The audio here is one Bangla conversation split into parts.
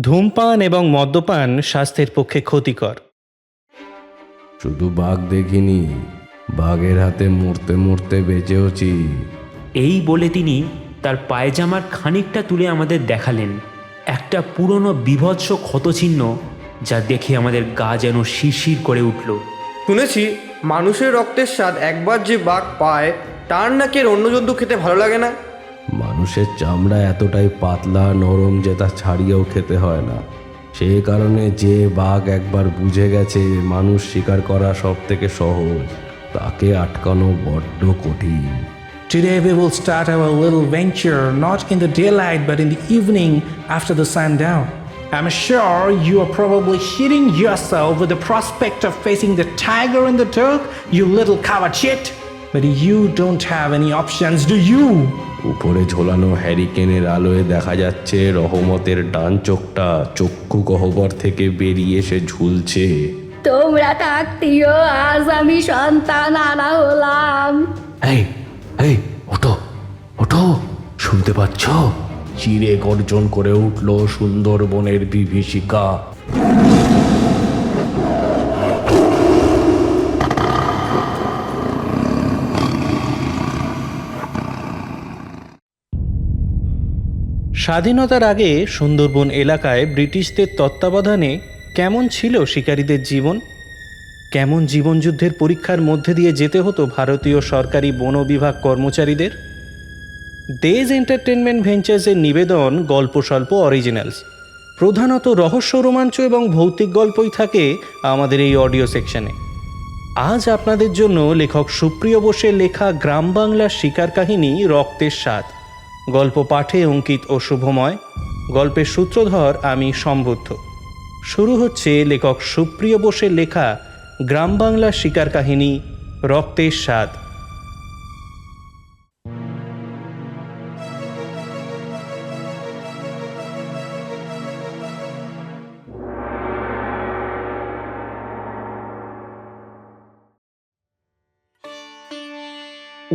ধূমপান এবং মদ্যপান স্বাস্থ্যের পক্ষে ক্ষতিকর। শুধু বাঘ দেখিনি, বাঘের হাতে মরতে মরতে বেঁচেওছি। এই বলে তিনি তার পায়জামার খানিকটা তুলে আমাদের দেখালেন। একটা পুরনো বিভৎস ক্ষতচিহ্ন, যা দেখে আমাদের গা যেন শিরশির করে উঠল। শুনেছি মানুষের রক্তের স্বাদ একবার যে বাঘ পায় তার নাকি আর অন্য জন্তু খেতে ভালো লাগে না। মানুষের চামড়া এতটাই পাতলা নরম যে তা ছাড়িয়েও খেতে হয় না। সেই কারণে যে বাঘ একবার বুঝে গেছে মানুষ শিকার করা সব থেকে সহজ, তাকে আটকানো বড্ড কঠিন। Today we will start our little venture not in the daylight but in the evening after the sundown. I'm sure you are probably shitting yourself with the prospect of facing the tiger in the dark, you little coward shit. But you don't have any options, do you? উপরে ঝোলানো হ্যারিকেনের আলোয় দেখা যাচ্ছে রহমতের ডান চোখটা চক্ষু গহ্বর থেকে বেরিয়ে এসে ঝুলছে। তোমরা থাকতেও আজ আমি সন্তান আনা হলাম। এই এই ওঠো ওঠো, শুনতে পাচ্ছ? চিরে গর্জন করে উঠল সুন্দরবনের বিভীষিকা। স্বাধীনতার আগে সুন্দরবন এলাকায় ব্রিটিশদের তত্ত্বাবধানে কেমন ছিল শিকারীদের জীবন? কেমন জীবনযুদ্ধের পরীক্ষার মধ্যে দিয়ে যেতে হতো ভারতীয় সরকারি বন বিভাগ কর্মচারীদের? দেজ এন্টারটেনমেন্ট ভেঞ্চার্সের নিবেদন গল্পস্বল্প অরিজিনালস। প্রধানত রহস্য, রোমাঞ্চ এবং ভৌতিক গল্পই থাকে আমাদের এই অডিও সেকশনে। আজ আপনাদের জন্য লেখক সুপ্রিয় বোসের লেখা গ্রাম বাংলার শিকার কাহিনী রক্তের স্বাদ। গল্প পাঠে অঙ্কিত ও শুভময়, গল্পের সূত্রধর আমি সম্বুদ্ধ। শুরু হচ্ছে লেখক সুপ্রিয় বোসের লেখা গ্রাম বাংলার শিকার কাহিনী রক্তের স্বাদ।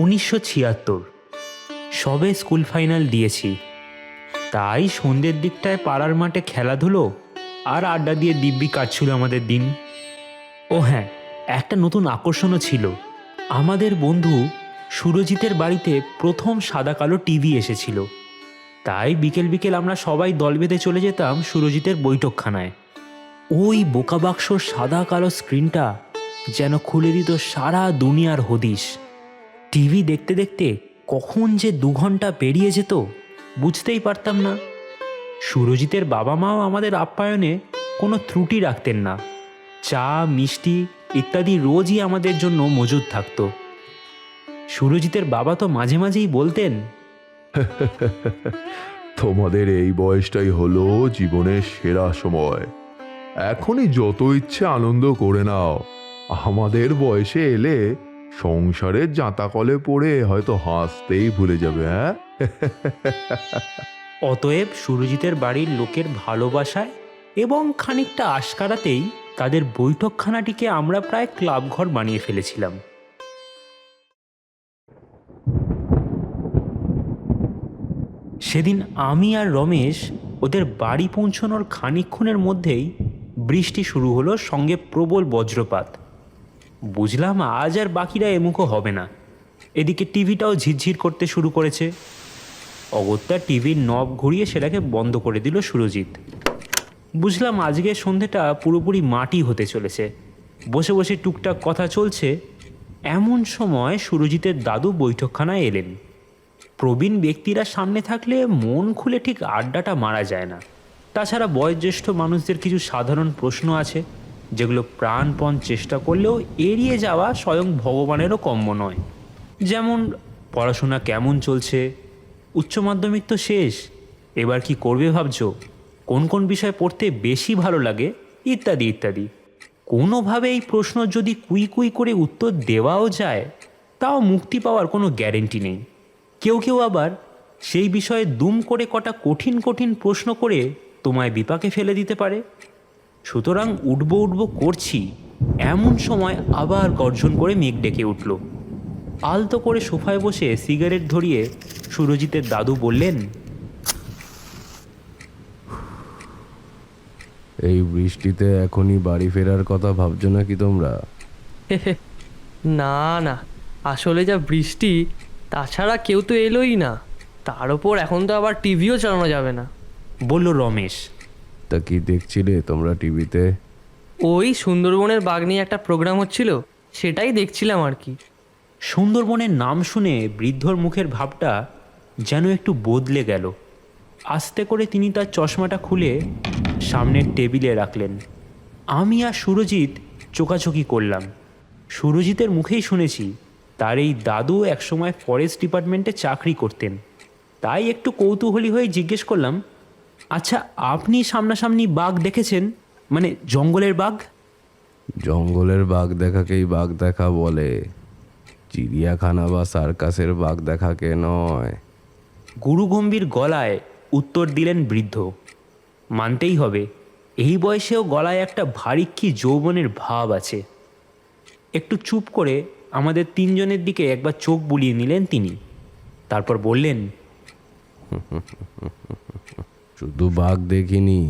উনিশশো ৭৬ সবে স্কুল ফাইনাল দিয়েছি, তাই সন্ধ্যের দিকটায় পাড়ার মাঠে খেলাধুলো আর আড্ডা দিয়ে দিব্যি কাটছিল আমাদের দিন। ও হ্যাঁ, একটা নতুন আকর্ষণও ছিল। আমাদের বন্ধু সুরজিতের বাড়িতে প্রথম সাদা কালো টিভি এসেছিল, তাই বিকেল বিকেল আমরা সবাই দল বেঁধে চলে যেতাম সুরজিতের বৈঠকখানায়। ওই বোকা বাক্সর সাদা কালো স্ক্রিনটা যেন খুলে দিত সারা দুনিয়ার হদিশ। টিভি দেখতে দেখতে কখন যে ২ ঘন্টা পেরিয়ে যেত বুঝতেই পারতাম না। সুরজিতের বাবা মাও আমাদের আপ্যায়নে কোনো ত্রুটি রাখতেন না। চা, মিষ্টি ইত্যাদি রোজই আমাদের জন্য মজুদ থাকতো। সুরজিতের বাবা তো মাঝে মাঝেই বলতেন, তোমাদের এই বয়সটাই হলো জীবনের সেরা সময়, এখনই যত ইচ্ছে আনন্দ করে নাও। আমাদের বয়সে এলে সংসারের জাঁতাকলে পড়ে হয়তো হাসতেই ভুলে যাবে। হ্যাঁ, অতএব সুরজিতের বাড়ির লোকের ভালোবাসায় এবং খানিকটা আশকারাতেই তাদের বৈঠকখানাটিকে আমরা প্রায় ক্লাবঘর বানিয়ে ফেলেছিলাম। সেদিন আমি আর রমেশ ওদের বাড়ি পৌঁছানোর খানিকক্ষণের মধ্যেই বৃষ্টি শুরু হলো, সঙ্গে প্রবল বজ্রপাত। বুঝলাম আজ আর বাকিরা এমুখো হবে না। এদিকে টিভিটাও ঝিরঝির করতে শুরু করেছে। অগত্যা টিভির নব ঘুরিয়ে সেটাকে বন্ধ করে দিল সুরজিৎ। বুঝলাম আজকের সন্ধেটা পুরোপুরি মাটি হতে চলেছে। বসে বসে টুকটাক কথা চলছে, এমন সময় সুরজিতের দাদু বৈঠকখানায় এলেন। প্রবীণ ব্যক্তিরা সামনে থাকলে মন খুলে ঠিক আড্ডাটা মারা যায় না। তাছাড়া বয়োজ্যেষ্ঠ মানুষদের কিছু সাধারণ প্রশ্ন আছে, যেগুলো প্রাণপণ চেষ্টা করলেও এড়িয়ে যাওয়া স্বয়ং ভগবানেরও কম্য নয়। যেমন পড়াশোনা কেমন চলছে, উচ্চ মাধ্যমিক তো শেষ, এবার কি করবে ভাবছো, কোন কোন বিষয় পড়তে বেশি ভালো লাগে, ইত্যাদি ইত্যাদি। কোনোভাবে এই প্রশ্ন যদি কুই কুই করে উত্তর দেওয়াও যায়, তাও মুক্তি পাওয়ার কোনো গ্যারেন্টি নেই। কেউ কেউ আবার সেই বিষয়ে দুম করে কটা কঠিন কঠিন প্রশ্ন করে তোমায় বিপাকে ফেলে দিতে পারে। সুতরাং উঠবো উঠবো করছি, এমন সময় আবার গর্জন করে মেঘ ডেকে উঠল। আলতো করে সোফায় বসে সিগারেট ধরিয়ে সুরজিতের দাদু বললেন, এই বৃষ্টিতে এখনই বাড়ি ফেরার কথা ভাবছো নাকি তোমরা? না না, আসলে যা বৃষ্টি, তাছাড়া কেউ তো এলোই না। তার ওপর এখন তো আবার টিভিও চালানো যাবে না। বলল রমেশ। তা কি দেখছিলে তোমরা টিভিতে? ওই সুন্দরবনের বাঘ নিয়ে একটা প্রোগ্রাম হচ্ছিল, সেটাই দেখছিলাম আর কি। সুন্দরবনের নাম শুনে বৃদ্ধর মুখের ভাবটা যেন একটু বদলে গেল। আস্তে করে তিনি তার চশমাটা খুলে সামনের টেবিলে রাখলেন। আমি আর সুরজিৎ চোকাচোকি করলাম। সুরজিতের মুখেই শুনেছি তার এই দাদু একসময় ফরেস্ট ডিপার্টমেন্টে চাকরি করতেন, তাই একটু কৌতূহলী হয়ে জিজ্ঞেস করলাম, আচ্ছা আপনি সামনাসামনি বাঘ দেখেছেন, মানে জঙ্গলের বাঘ? জঙ্গলের বাঘ দেখাকেই বাঘ দেখা বলে, চিড়িয়াখানা বা সার্কাসের বাঘ দেখাকে নয়। গুরুগম্ভীর গলায় উত্তর দিলেন বৃদ্ধ। মানতেই হবে, এই বয়সেও গলায় একটা ভারী কি যৌবনের ভাব আছে। একটু চুপ করে আমাদের তিনজনের দিকে একবার চোখ বুলিয়ে নিলেন তিনি, তারপর বললেন, শুধু বাঘ দেখিনি,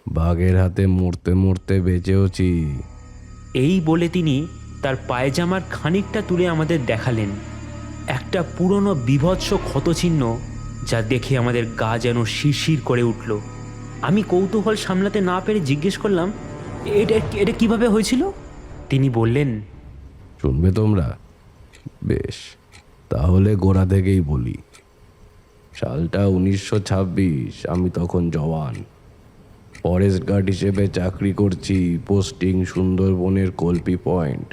বাঘের হাতে মরতে মরতে বেঁচেওছি। এই বলে তিনি তার পায়জামার খানিকটা তুলে আমাদের দেখালেন। একটা পুরনো বীভৎস ক্ষতচিহ্ন, যা দেখে আমাদের গা যেন শিরশির করে উঠল। আমি কৌতূহল সামলাতে না পেরে জিজ্ঞেস করলাম, এটা কিভাবে হয়েছিল? তিনি বললেন, শুনবে তোমরা? বেশ, তাহলে গোড়া থেকেই বলি। সালটা 1926, আমি তখন জওয়ান। ফরেস্ট গার্ড হিসেবে চাকরি করছি, পোস্টিং সুন্দরবনের কল্পি পয়েন্ট।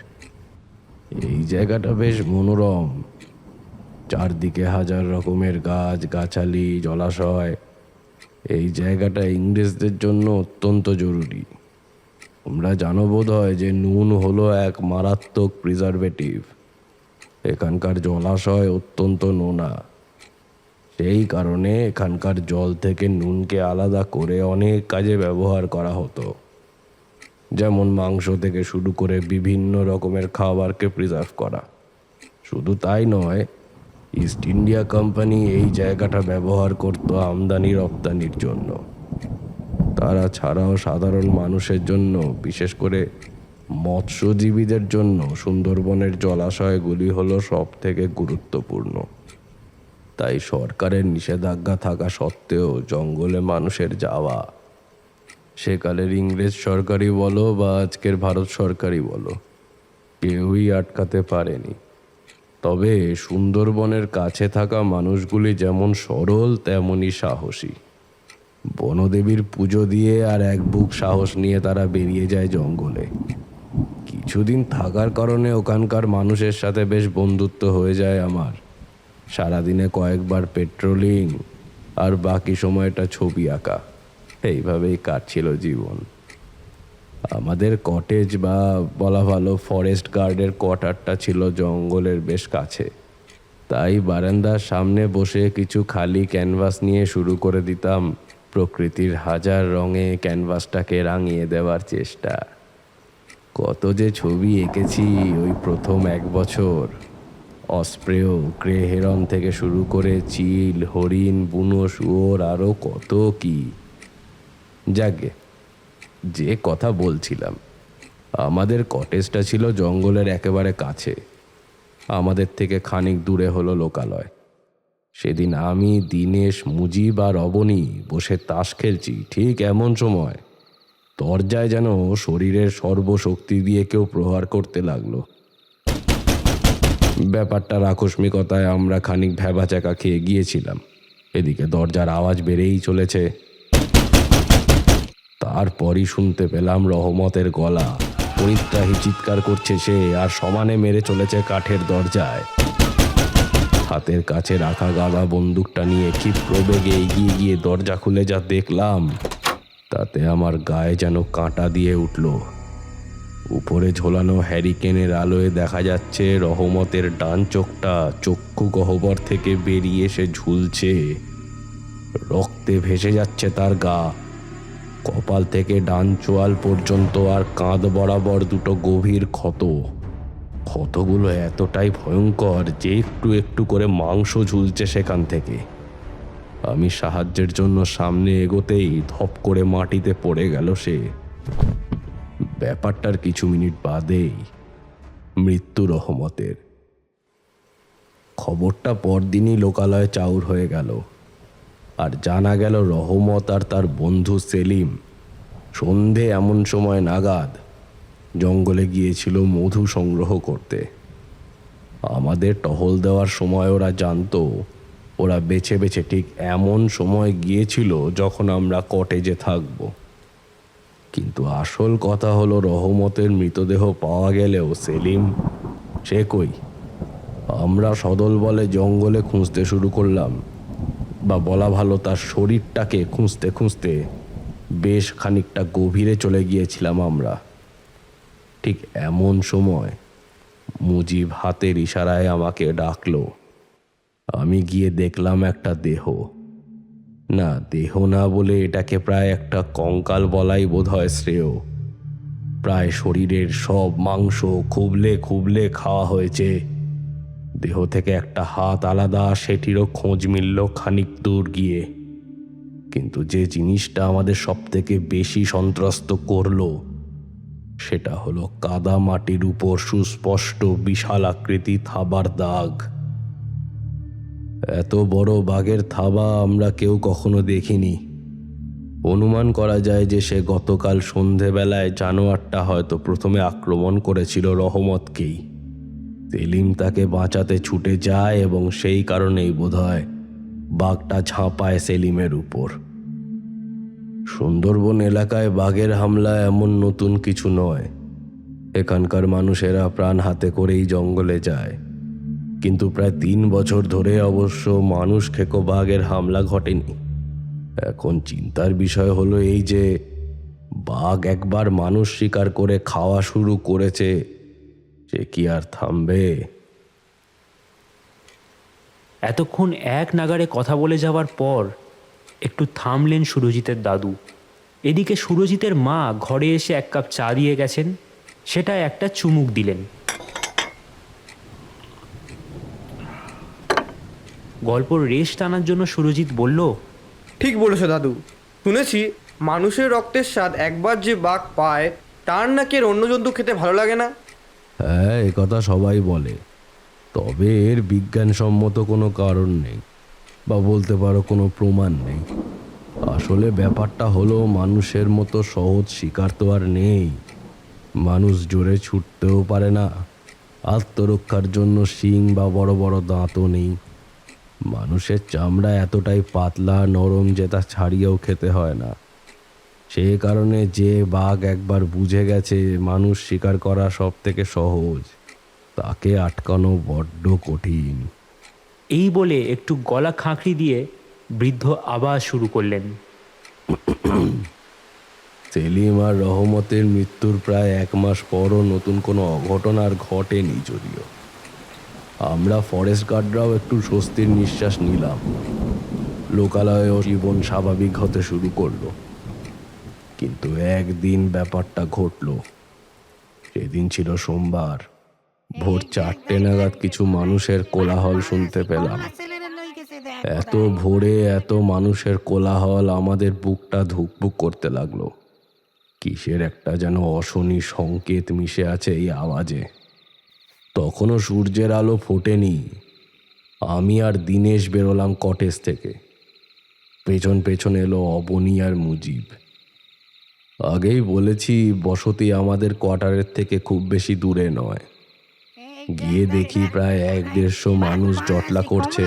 এই জায়গাটা বেশ মনোরম, চারদিকে হাজার রকমের গাছ গাছালি, জলাশয়। এই জায়গাটা ইংরেজদের জন্য অত্যন্ত জরুরি। তোমরা জানো বোধ হয় যে নুন হলো এক মারাত্মক প্রিজারভেটিভ। এখানকার জলাশয় অত্যন্ত নোনা, সেই কারণে এখানকার জল থেকে নুনকে আলাদা করে অনেক কাজে ব্যবহার করা হতো। যেমন মাংস থেকে শুরু করে বিভিন্ন রকমের খাবারকে প্রিজার্ভ করা। শুধু তাই নয়, ইস্ট ইন্ডিয়া কোম্পানি এই জায়গাটা ব্যবহার করত আমদানি রপ্তানির জন্য। তারা ছাড়াও সাধারণ মানুষের জন্য, বিশেষ করে মৎস্যজীবীদের জন্য সুন্দরবনের জলাশয়গুলি হলো সব থেকে গুরুত্বপূর্ণ। তাই সরকারের নিষেধাজ্ঞা থাকা সত্ত্বেও জঙ্গলে মানুষের যাওয়া, সেকালের ইংরেজ সরকারই বলো বা আজকের ভারত সরকারই বলো, কেউই আটকাতে পারেনি। তবে সুন্দরবনের কাছে থাকা মানুষগুলি যেমন সরল তেমনই সাহসী। বনদেবীর পুজো দিয়ে আর এক বুক সাহস নিয়ে তারা বেরিয়ে যায় জঙ্গলে। কিছুদিন থাকার কারণে ওখানকার মানুষের সাথে বেশ বন্ধুত্ব হয়ে যায় আমার। সারাদিনে কয়েকবার পেট্রোলিং, আর বাকি সময়টা ছবি আঁকা। এইভাবেই কাটছিল জীবন। আমাদের কটেজ বা বলা ভালো ফরেস্ট গার্ডের কোয়ার্টারটা ছিল জঙ্গলের বেশ কাছে। তাই বারান্দার সামনে বসে কিছু খালি ক্যানভাস নিয়ে শুরু করে দিতাম প্রকৃতির হাজার রঙে ক্যানভাসটাকে রাঙিয়ে দেওয়ার চেষ্টা। কত যে ছবি এঁকেছি ওই প্রথম 1 বছর। অস্প্রেয়, গ্রে হেরন থেকে শুরু করে চিল, হরিণ, বুনো শুয়োর, আরও কত কি। যাকে যে কথা বলছিলাম, আমাদের কটেজটা ছিল জঙ্গলের একেবারে কাছে। আমাদের থেকে খানিক দূরে হলো লোকালয়। সেদিন আমি, দীনেশ, মুজিব আর অবনী বসে তাস খেলছি। ঠিক এমন সময় দরজায় যেন শরীরের সর্বশক্তি দিয়ে কেউ প্রহার করতে লাগলো। ব্যাপারটার আকস্মিকতায় আমরা খানিক ভ্যাবাচ্যাকা খেয়ে গিয়েছিলাম। এদিকে দরজার আওয়াজ বেড়েই চলেছে। তারপরই শুনতে পেলাম রহমতের গলা। পরিত্রাহী চিৎকার করছে সে, আর সমানে মেরে চলেছে কাঠের দরজায়। হাতের কাছে রাখা গাদা বন্দুকটা নিয়ে ক্ষিপ্র বেগে এগিয়ে গিয়ে দরজা খুলে যা দেখলাম, তাতে আমার গায়ে যেন কাঁটা দিয়ে উঠল। উপরে ঝোলানো হ্যারিকেনের আলোয় দেখা যাচ্ছে রহমতের ডান চোখটা চক্ষু গহ্বর থেকে বেরিয়ে এসে ঝুলছে। রক্তে ভেসে যাচ্ছে তার গা। কপাল থেকে ডান চোয়াল পর্যন্ত আর কাঁধ বরাবর দুটো গভীর ক্ষত। ক্ষতগুলো এতটাই ভয়ঙ্কর যে একটু একটু করে মাংস ঝুলছে সেখান থেকে। আমি সাহায্যের জন্য সামনে এগোতেই ধপ করে মাটিতে পড়ে গেল সে। ব্যাপারটার কিছু মিনিট বাদেই মৃত্যু রহমতের। খবরটা পরদিনই লোকালয়ে চাউর হয়ে গেল, আর জানা গেল রহমত আর তার বন্ধু সেলিম সন্ধে এমন সময় নাগাদ জঙ্গলে গিয়েছিল মধু সংগ্রহ করতে। আমাদের টহল দেওয়ার সময় ওরা জানতো ওরা বেছে বেছে ঠিক এমন সময় গিয়েছিল যখন আমরা কটেজে থাকব। কিন্তু আসল কথা হলো, রহমতের মৃতদেহ পাওয়া গেলেও সেলিম সে কই? আমরা সদল বলে জঙ্গলে খুঁজতে শুরু করলাম, বা বলা ভালো তার শরীরটাকে খুঁজতে খুঁজতে বেশ খানিকটা গভীরে চলে গিয়েছিলাম আমরা। ঠিক এমন সময় মুজিব হাতের ইশারায় আমাকে ডাকলো। আমি গিয়ে দেখলাম একটা দেহ। না, দেহ না বলে এটাকে প্রায় একটা কঙ্কাল বলাই বোধহয় শ্রেয়। প্রায় শরীরের সব মাংস খুবলে খুবলে খাওয়া হয়েছে। দেহ থেকে একটা হাত আলাদা, সেটিরও খোঁজ মিলল খানিক দূর গিয়ে। কিন্তু যে জিনিসটা আমাদের সব থেকে বেশি সন্ত্রস্ত করলো সেটা হলো কাদা মাটির উপর সুস্পষ্ট বিশাল আকৃতি থাবার দাগ। এত বড় বাঘের থাবা আমরা কেউ কখনো দেখিনি। অনুমান করা যায় যে সে গতকাল সন্ধেবেলায় জানোয়ারটা হয়তো প্রথমে আক্রমণ করেছিল রহমতকেই। সেলিম তাকে বাঁচাতে ছুটে যায় এবং সেই কারণেই বোধহয় বাঘটা ঝাঁপায় সেলিমের উপর। সুন্দরবন এলাকায় বাঘের হামলা এমন নতুন কিছু নয়। এখানকার মানুষেরা প্রাণ হাতে করেই জঙ্গলে যায়, কিন্তু প্রায় 3 বছর ধরে অবশ্য মানুষ খেকো বাঘের হামলা ঘটেনি। এখন চিন্তার বিষয় হলো এই যে বাঘ একবার মানুষ শিকার করে খাওয়া শুরু করেছে, সে কি আর থামবে? এতক্ষণ এক নাগাড়ে কথা বলে যাওয়ার পর একটু থামলেন সুরজিতের দাদু। এদিকে সুরজিতের মা ঘরে এসে 1 কাপ চা দিয়ে গেছেন, সেটা একটা চুমুক দিলেন। গল্পর রেশ টানার জন্য সুরজিৎ বলল, ঠিক বলেছো দাদু। শুনেছি মানুষের রক্তের স্বাদ একবার যে বাঘ পায় তার নাকি এর অন্য জন্তু খেতে ভালো লাগে না। হ্যাঁ, এ কথা সবাই বলে, তবে এর বিজ্ঞানসম্মত কোনো কারণ নেই, বা বলতে পারো কোনো প্রমাণ নেই। আসলে ব্যাপারটা হলো, মানুষের মতো সহজ শিকার তো আর নেই। মানুষ জোরে ছুটতেও পারে না, আত্মরক্ষার জন্য শিং বা বড় বড় দাঁতও নেই। মানুষের চামড়া এতটাই পাতলা নরম যে তা ছাড়িয়েও খেতে হয় না। সে কারণে যে বাঘ একবার বুঝে গেছে মানুষ শিকার করা সব থেকে সহজ, তাকে আটকানো বড্ড কঠিন। এই বলে একটু গলা খাঁকড়ি দিয়ে বৃদ্ধ আবার শুরু করলেন। সেলিম আর রহমতের মৃত্যুর প্রায় 1 মাস পরও নতুন কোনো অঘটন আর ঘটেনি। যদিও আমরা ফরেস্ট গার্ডরাও একটু স্বস্তির নিঃশ্বাস নিলাম। লোকালয়েও জীবন স্বাভাবিক হতে শুরু করলো। কিন্তু একদিন ব্যাপারটা ঘটলো। সেদিন ছিল সোমবার। ভোর 4টে নাগাদ কিছু মানুষের কোলাহল শুনতে পেলাম। এত ভোরে এত মানুষের কোলাহল, আমাদের বুকটা ধুকপুক করতে লাগলো। কিসের একটা যেন অশনি সংকেত মিশে আছে এই আওয়াজে। তখনও সূর্যের আলো ফোটেনি। আমি আর দিনেশ বেরোলাম কটেজ থেকে। পেছন পেছন এলো অবনী আর মুজিব। আগেই বলেছি, বসতি আমাদের কোয়ার্টারের থেকে খুব বেশি দূরে নয়। গিয়ে দেখি প্রায় 1-150 মানুষ জটলা করছে,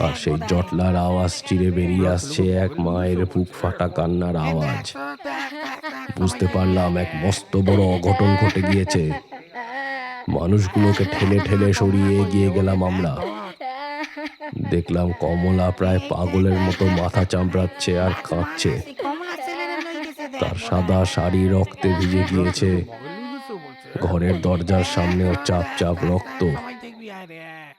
আর সেই জটলার আওয়াজ চিরে বেরিয়ে আসছে এক মায়ের বুক ফাটা কান্নার আওয়াজ। বুঝতে পারলাম এক মস্ত বড় অঘটন ঘটে গিয়েছে। মানুষগুলোকে ঠেলে ঠেলে সরিয়ে এগিয়ে গেলাম আমরা। দেখলাম কমলা প্রায় পাগলের মতো মাথা চামড়াচ্ছে আর কাঁদছে। তার সাদা শাড়ি রক্তে ভিজে গিয়েছে। ঘরের দরজার সামনেও চাপ চাপ রক্ত।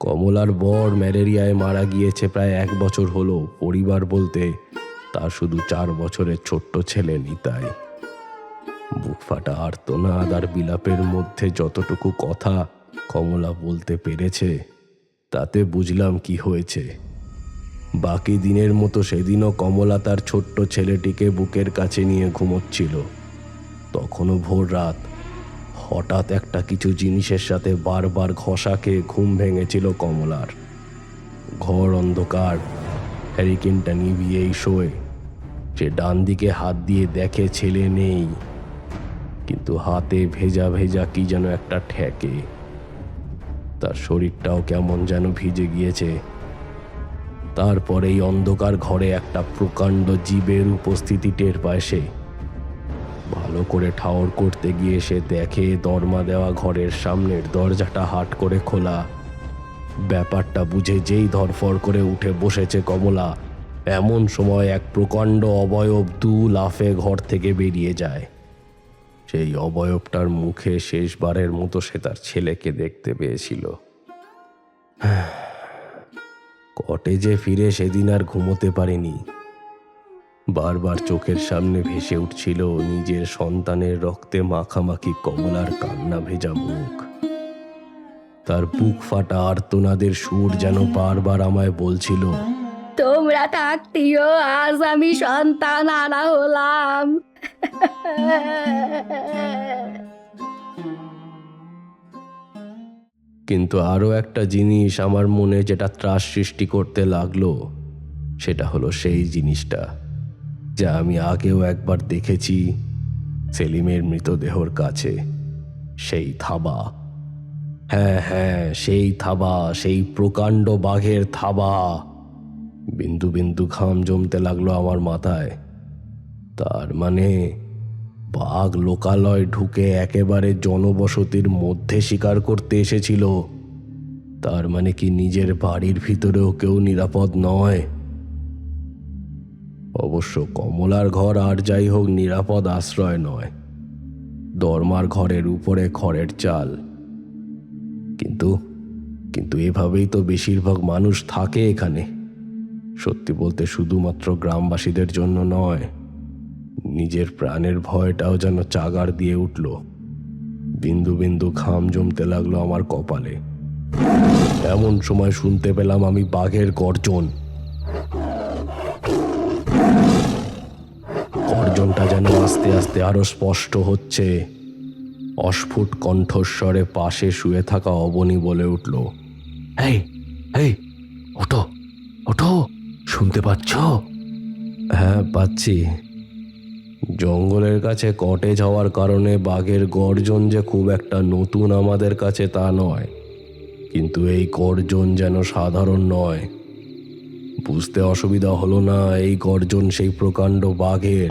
কমলার বর ম্যালেরিয়ায় মারা গিয়েছে প্রায় 1 বছর হলো। পরিবার বলতে তার শুধু 4 বছরের ছোট্ট ছেলে নিতাই। বুক ফাটা আর্তনাদ আর বিলাপের মধ্যে যতটুকু কথা কমলা বলতে পেরেছে, তাতে বুঝলাম কি হয়েছে। বাকি দিনের মতো সেদিনও কমলা তার ছোট্ট ছেলেটিকে বুকের কাছে নিয়ে ঘুমোচ্ছিল। তখনও ভোর রাত। হঠাৎ একটা কিছু জিনিসের সাথে বারবার ঘষা খেয়ে ঘুম ভেঙেছিল কমলার। ঘর অন্ধকার, হ্যারিকেনটা নিভিয়েই শোয়। সে ডান দিকে হাত দিয়ে দেখে ছেলে নেই, কিন্তু হাতে ভেজা ভেজা কি যেন একটা ঠেকে। তার শরীরটাও কেমন যেন ভিজে গিয়েছে। তারপরে এই অন্ধকার ঘরে একটা প্রকাণ্ড জীবের উপস্থিতি টের পায় সে। ভালো করে ঠাউর করতে গিয়ে সে দেখে দরমা দেওয়া ঘরের সামনের দরজাটা হাট করে খোলা। ব্যাপারটা বুঝে যেই ধরফর করে উঠে বসেছে কমলা, এমন সময় এক প্রকাণ্ড অবয়ব দু লাফে ঘর থেকে বেরিয়ে যায়। সেই অবয়বটার মুখে শেষবারের মতো সে তার ছেলেকে দেখতে পেয়েছিল। কটেজে ফিরে সেদিন আর ঘুমোতে পারেনি। বারবার চোখের সামনে ভেসে উঠছিল নিজের সন্তানের রক্তে মাখামাখি কমলার কান্না ভেজা মুখ। তার বুক ফাটা আর্তনাদের সুর যেন বারবার আমায় বলছিল, তোমরা থাকতেও আজ আমি সন্তান আনা হলাম। কিন্তু আরও একটা জিনিস আমার মনে যেটা ত্রাস সৃষ্টি করতে লাগলো, সেটা হলো সেই জিনিসটা যা আমি আগেও একবার দেখেছি সেলিমের মৃতদেহর কাছে। সেই থাবা। হ্যাঁ হ্যাঁ, সেই থাবা, সেই প্রকাণ্ড বাঘের থাবা। বিন্দু বিন্দু ঘাম জমতে লাগলো আমার মাথায়। তার মানে বাঘ লোকালয় ঢুকে একেবারে জনবসতির মধ্যে শিকার করতে এসেছিল। তার মানে কি নিজের বাড়ির ভিতরেও কেউ নিরাপদ নয়? অবশ্য কমলার ঘর আর যাই হোক নিরাপদ আশ্রয় নয়, দরমার ঘরের উপরে খড়ের চাল। কিন্তু কিন্তু এভাবেই তো বেশিরভাগ মানুষ থাকে এখানে। সত্যি বলতে শুধুমাত্র গ্রামবাসীদের জন্য নয়, নিজের প্রাণের ভয়টাও যেন চাগার দিয়ে উঠল। বিন্দু বিন্দু ঘাম জমতে লাগলো আমার কপালে। এমন সময় শুনতে পেলাম আমি বাঘের গর্জন। গর্জনটা যেন আস্তে আস্তে আরো স্পষ্ট হচ্ছে। অস্ফুট কণ্ঠস্বরে পাশে শুয়ে থাকা অবনী বলে উঠল, এই এই, ওঠো ওঠো, শুনতে পাচ্ছ? হ্যাঁ, পাচ্ছি। জঙ্গলের কাছে কটেজ হওয়ার কারণে বাঘের গর্জন যে খুব একটা নতুন আমাদের কাছে তা নয়, কিন্তু এই গর্জন যেন সাধারণ নয়। বুঝতে অসুবিধা হলো না, এই গর্জন সেই প্রকাণ্ড বাঘের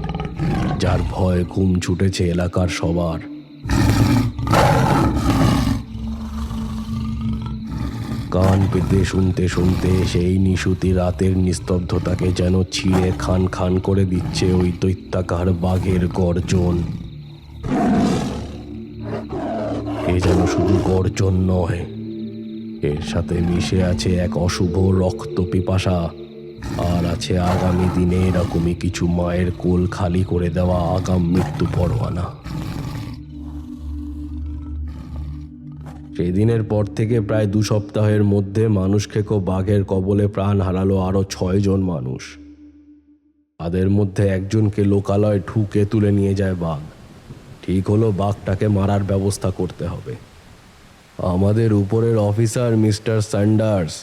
যার ভয়ে ঘুম ছুটেছে এলাকার সবার। কান পেতে শুনতে শুনতে সেই নিশুতি রাতের নিস্তব্ধতাকে যেন ছিঁড়ে খান খান করে দিচ্ছে ওই দৈত্যাকার বাঘের গর্জন। এ যেন শুধু গর্জন নয়, এর সাথে মিশে আছে এক অশুভ রক্ত পিপাসা, আর আছে আগামী দিনে এরকমই কিছু মায়ের কোল খালি করে দেওয়া আগাম মৃত্যু পরোয়ানা। সেই দিনের পর থেকে প্রায় 2 সপ্তাহের মধ্যে মানুষ খেকো বাঘের কবলে প্রাণ হারালো আরো 6 জন মানুষ। তাদের মধ্যে একজনকে লোকালয় ঠুকে তুলে নিয়ে যায় বাঘ। ঠিক হলো বাঘটাকে মারার ব্যবস্থা করতে হবে। আমাদের উপরের অফিসার মিস্টার স্যান্ডার্স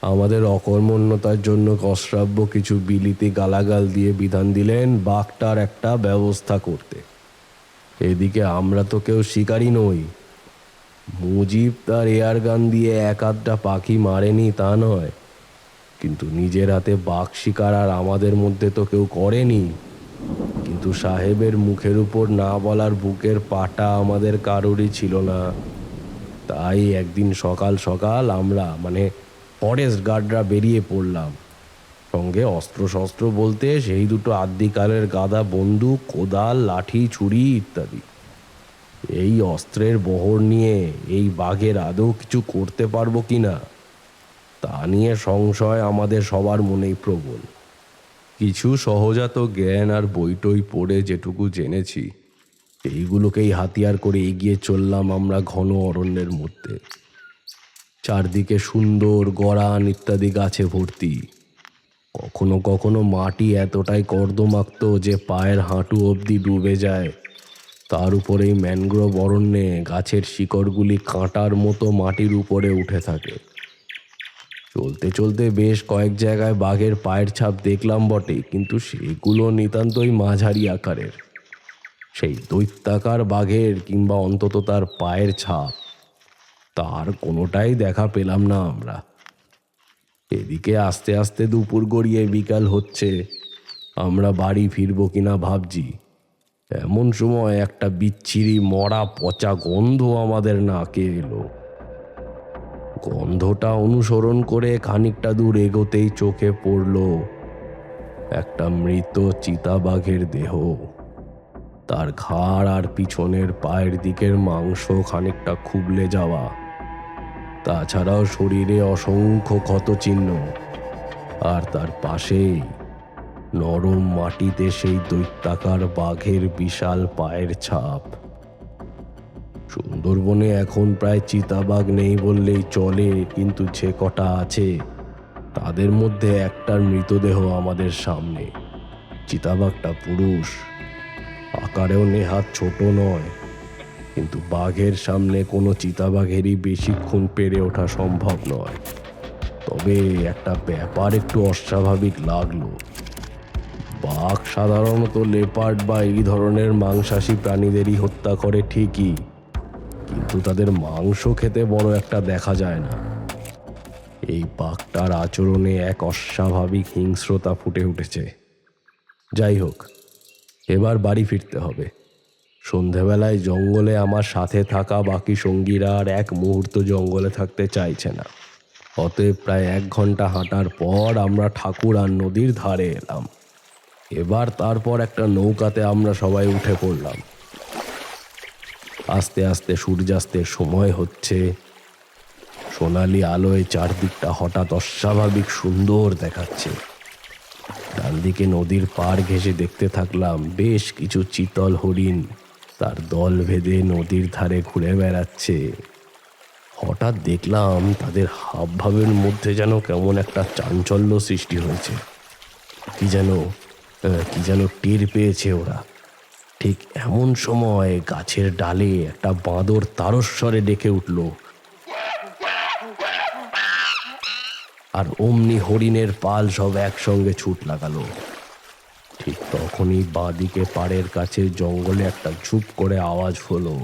আমাদের অকর্মণ্যতার জন্য অশ্রাব্য কিছু বিলিতি গালাগাল দিয়ে বিধান দিলেন বাঘটার একটা ব্যবস্থা করতে। এদিকে আমরা তো কেউ শিকারী নই। মুজিব তার এয়ার গান দিয়ে 1-8টা পাখি মারেনি তা নয়, কিন্তু নিজের হাতে বাঘ শিকার আর আমাদের মধ্যে তো কেউ করেনি। কিন্তু সাহেবের মুখের উপর না বলার বুকের পাটা আমাদের কারোরই ছিল না। তাই একদিন সকাল সকাল আমরা ফরেস্ট গার্ডরা বেরিয়ে পড়লাম। সঙ্গে অস্ত্রশস্ত্র বলতে সেই 2টো আদ্যিকালের গাদা বন্দুক, কোদাল, লাঠি, ছুরি ইত্যাদি। এই অস্ত্রের বহর নিয়ে এই বাঘের আদৌ কিছু করতে পারবো কিনা তা নিয়ে সংশয় আমাদের সবার মনেই প্রবল। কিছু সহজাত জ্ঞান আর বইটই পড়ে যেটুকু জেনেছি এইগুলোকেই হাতিয়ার করে এগিয়ে চললাম আমরা ঘন অরণ্যের মধ্যে। চারদিকে সুন্দর গড়ান ইত্যাদি গাছে ভর্তি। কখনো কখনো মাটি এতটাই কর্দমাক্ত যে পায়ের হাঁটু অবধি ডুবে যায়। তার উপরেই ম্যানগ্রোভ অরণ্যে গাছের শিকড়গুলি কাঁটার মতো মাটির উপরে উঠে থাকে। চলতে চলতে বেশ কয়েক জায়গায় বাঘের পায়ের ছাপ দেখলাম বটে, কিন্তু সেগুলো নিতান্তই মাঝারি আকারের। সেই দৈত্যাকার বাঘের কিংবা অন্তত তার পায়ের ছাপ, তার কোনোটাই দেখা পেলাম না আমরা। এদিকে আস্তে আস্তে দুপুর গড়িয়ে বিকাল হচ্ছে। আমরা বাড়ি ফিরবো কিনা ভাবছি, এমন সময় একটা বিচ্ছিরি মরা পচা গন্ধ আমাদের নাকে এলো। গন্ধটা অনুসরণ করে খানিকটা দূর এগোতেই চোখে পড়ল একটা মৃত চিতাবাঘের দেহ। তার ঘাড় আর পিছনের পায়ের দিকের মাংস খানিকটা খুবলে যাওয়া, তাছাড়াও শরীরে অসংখ্য ক্ষতচিহ্ন, আর তার পাশেই নরম মাটিতে সেই দৈত্যাকার বাঘের বিশাল পায়ের ছাপ। সুন্দরবনে এখন প্রায় চিতাবাঘ নেই বললেই চলে, কিন্তু যে কটা আছে তাদের মধ্যে একটার মৃতদেহ আমাদের সামনে। চিতাবাঘটা পুরুষ, আকারেও নেহাত ছোট নয়, কিন্তু বাঘের সামনে কোনো চিতাবাঘেরই বেশিক্ষণ পেরে ওঠা সম্ভব নয়। তবে একটা ব্যাপার একটু অস্বাভাবিক লাগলো। বাঘ সাধারণত লেপার্ড বা এই ধরনের মাংসাশী প্রাণীদেরই হত্যা করে ঠিকই, কিন্তু তাদের মাংস খেতে বড় একটা দেখা যায় না। এই বাঘটার আচরণে এক অস্বাভাবিক হিংস্রতা ফুটে উঠেছে। যাই হোক, এবার বাড়ি ফিরতে হবে। সন্ধেবেলায় জঙ্গলে আমার সাথে থাকা বাকি সঙ্গীরা আর এক মুহূর্ত জঙ্গলে থাকতে চাইছে না। অতএব প্রায় 1 ঘন্টা হাঁটার পর আমরা ঠাকুরান নদীর ধারে এলাম। এবার তারপর একটা নৌকাতে আমরা সবাই উঠে পড়লাম। আস্তে আস্তে সূর্যাস্তের সময় হচ্ছে। সোনালি আলোয় চারদিকটা হঠাৎ অস্বাভাবিক সুন্দর দেখাচ্ছে। ডান দিকে নদীর পাড় ঘেঁষে দেখতে থাকলাম বেশ কিছু চিতল হরিণ তার দল ভেদে নদীর ধারে ঘুরে বেড়াচ্ছে। হঠাৎ দেখলাম তাদের হাবভাবের মধ্যে যেন কেমন একটা চাঞ্চল্য সৃষ্টি হয়েছে। কি যেন টের পেয়েছে ওরা। ঠিক এমন সময় গাছের ডালে একটা বাঁদর তারস্বরে ডেকে উঠল, আর অমনি হরিণের পাল সব একসঙ্গে ছুট লাগালো। ঠিক তখনই বাঁদিকে পাড়ের কাছে জঙ্গলে একটা ঝুপ করে আওয়াজ হলো।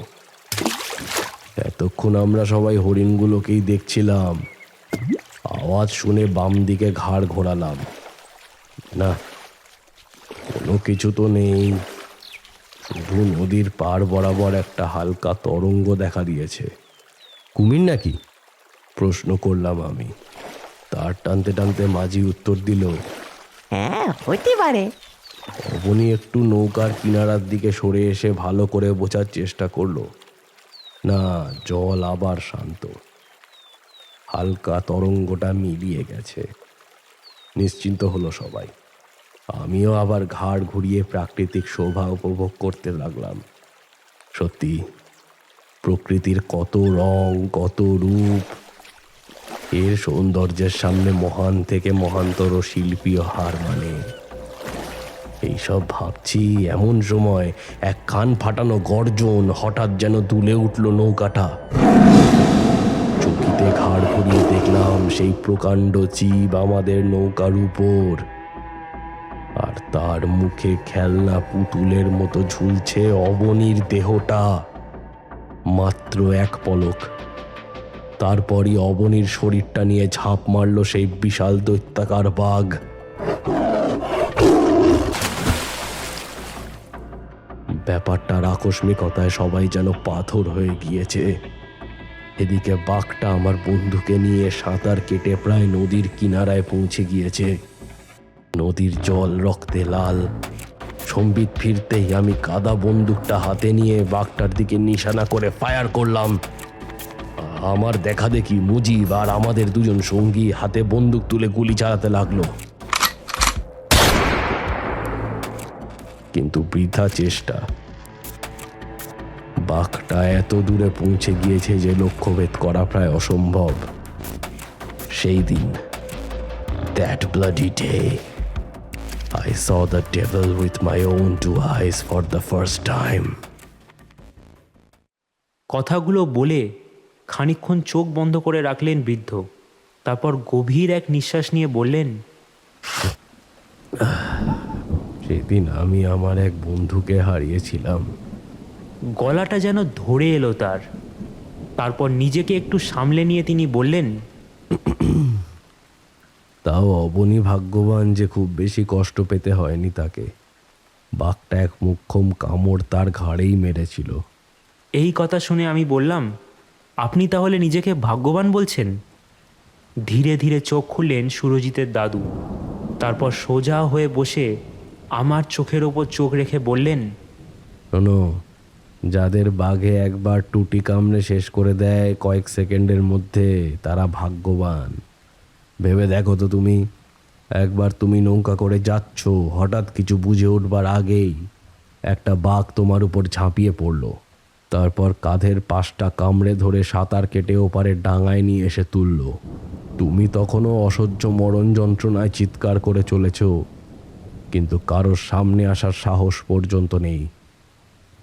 এতক্ষণ আমরা সবাই হরিণগুলোকেই দেখছিলাম। আওয়াজ শুনে বাম দিকে ঘাড় ঘোরালাম। না, কোনো কিছু তো নেই, শুধু নদীর পাড় বরাবর একটা হালকা তরঙ্গ দেখা দিয়েছে। কুমির নাকি? প্রশ্ন করলাম আমি। তার টানতে টানতে মাঝি উত্তর দিল, হ্যাঁ হইতে পারে। অবনী একটু নৌকার কিনারার দিকে সরে এসে ভালো করে বোঝার চেষ্টা করলো। না, জল আবার শান্ত, হালকা তরঙ্গটা মিলিয়ে গেছে। নিশ্চিন্ত হলো সবাই। আমিও আবার ঘাড় ঘুরিয়ে প্রাকৃতিক শোভা উপভোগ করতে লাগলাম। সত্যি, প্রকৃতির কত রং, কত রূপ। এর সৌন্দর্যের সামনে মহান থেকে মহান্তর শিল্পীও হার মানে। এইসব ভাবছি এমন সময় এক কান ফাটানো গর্জন হঠাৎ যেন দুলে উঠল নৌকাটা। চকিতে ঘাড় ঘুরিয়ে দেখলাম সেই প্রকাণ্ড জীব আমাদের নৌকার উপর, আর তার মুখে খেলনা পুতুলের মতো ঝুলছে অবনীর দেহটা। মাত্র এক পলক, তারপরই অবনীর শরীরটা নিয়ে ঝাঁপ মারল সেই বিশাল দৈত্যাকার বাঘ। ব্যাপারটার আকস্মিকতায় সবাই যেন পাথর হয়ে গিয়েছে। এদিকে বাঘটা আমার বন্ধুকে নিয়ে সাঁতার কেটে প্রায় নদীর কিনারায় পৌঁছে গিয়েছে। নদীর জল রক্তে লাল। সম্বিত ফিরতেই আমি কাদা বন্দুকটা হাতে নিয়ে বাঘটার দিকে নিশানা করে ফায়ার করলাম। আমার দেখা দেখি মুজিব আর আমাদের দুজন সঙ্গী হাতে বন্দুক তুলে গুলি চালাতে লাগলো, কিন্তু বৃথা চেষ্টা। বাঘটা এত দূরে পৌঁছে গিয়েছে যে লক্ষ্যভেদ করা প্রায় অসম্ভব। সেই দিন That bloody day, I saw the devil with my own two eyes for the first time. কথাগুলো বলে খানিকক্ষণ চোখ বন্ধ করে রাখলেন বৃদ্ধ। তারপর গভীর এক নিঃশ্বাস নিয়ে বললেন, সেদিন আমি আমার এক বন্ধুকে হারিয়েছিলাম। গলাটা যেন ধরে এলো তার। তারপর নিজেকে একটু সামলে নিয়ে তিনি বললেন, তাও অবনী ভাগ্যবান যে খুব বেশি কষ্ট পেতে হয়নি তাকে। বাঘটা এক মুখ্যম কামড় তার ঘাড়েই মেরেছিল। এই কথা শুনে আমি বললাম, আপনি তাহলে নিজেকে ভাগ্যবান বলছেন? ধীরে ধীরে চোখ খুললেন সুরজিতের দাদু। তারপর সোজা হয়ে বসে আমার চোখের ওপর চোখ রেখে বললেন, শোনো, যাদের বাঘে একবার টুটি কামড়ে শেষ করে দেয় কয়েক সেকেন্ডের মধ্যে, তারা ভাগ্যবান। ভেবে দেখো তো, একবার তুমি নৌকা করে যাচ্ছ, হঠাৎ কিছু বুঝে উঠবার আগেই একটা বাঘ তোমার উপর ঝাঁপিয়ে পড়ল। তারপর কাঁধের পাশটা কামড়ে ধরে সাঁতার কেটে ওপারে ডাঙায় নিয়ে এসে তুলল। তুমি তখনও অসহ্য মরণ যন্ত্রণায় চিৎকার করে চলেছ, কিন্তু কারোর সামনে আসার সাহস পর্যন্ত নেই।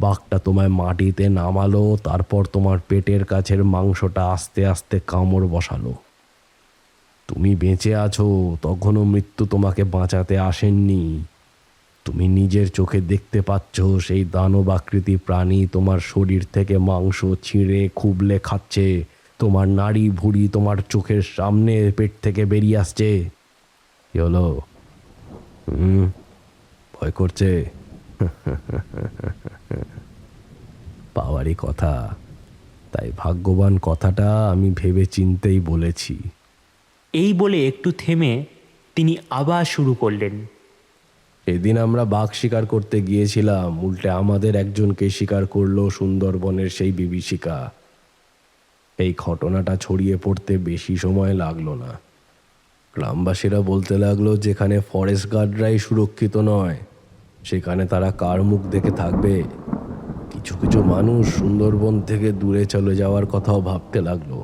বাঘটা তোমায় মাটিতে নামালো, তারপর তোমার পেটের কাছের মাংসটা আস্তে আস্তে কামড় বসালো। তুমি বেঁচে আছো, তখনও মৃত্যু তোমাকে বাঁচাতে আসেননি। তুমি নিজের চোখে দেখতে পাচ্ছ সেই দানব আকৃতি প্রাণী তোমার শরীর থেকে মাংস ছিঁড়ে খুবলে খাচ্ছে। তোমার নাড়ি ভুঁড়ি তোমার চোখের সামনে পেট থেকে বেরিয়ে আসছে। কি হলো? ভয় করছে? পাওয়ারই কথা। তাই ভাগ্যবান কথাটা আমি ভেবে চিন্তেই বলেছি। এই বলে একটু থেমে তিনি আবার শুরু করলেন, সেদিন আমরা বাঘ শিকার করতে গিয়েছিলাম, উল্টে আমাদের একজনকে শিকার করলো সুন্দরবনের সেই বিভীষিকা। এই ঘটনাটা ছড়িয়ে পড়তে বেশি সময় লাগলো না। গ্রামবাসীরা বলতে লাগলো, যেখানে ফরেস্ট গার্ডরাই সুরক্ষিত নয়, সেখানে তারা কার মুখ দেখে থাকবে। কিছু কিছু মানুষ সুন্দরবন থেকে দূরে চলে যাওয়ার কথাও ভাবতে লাগলো।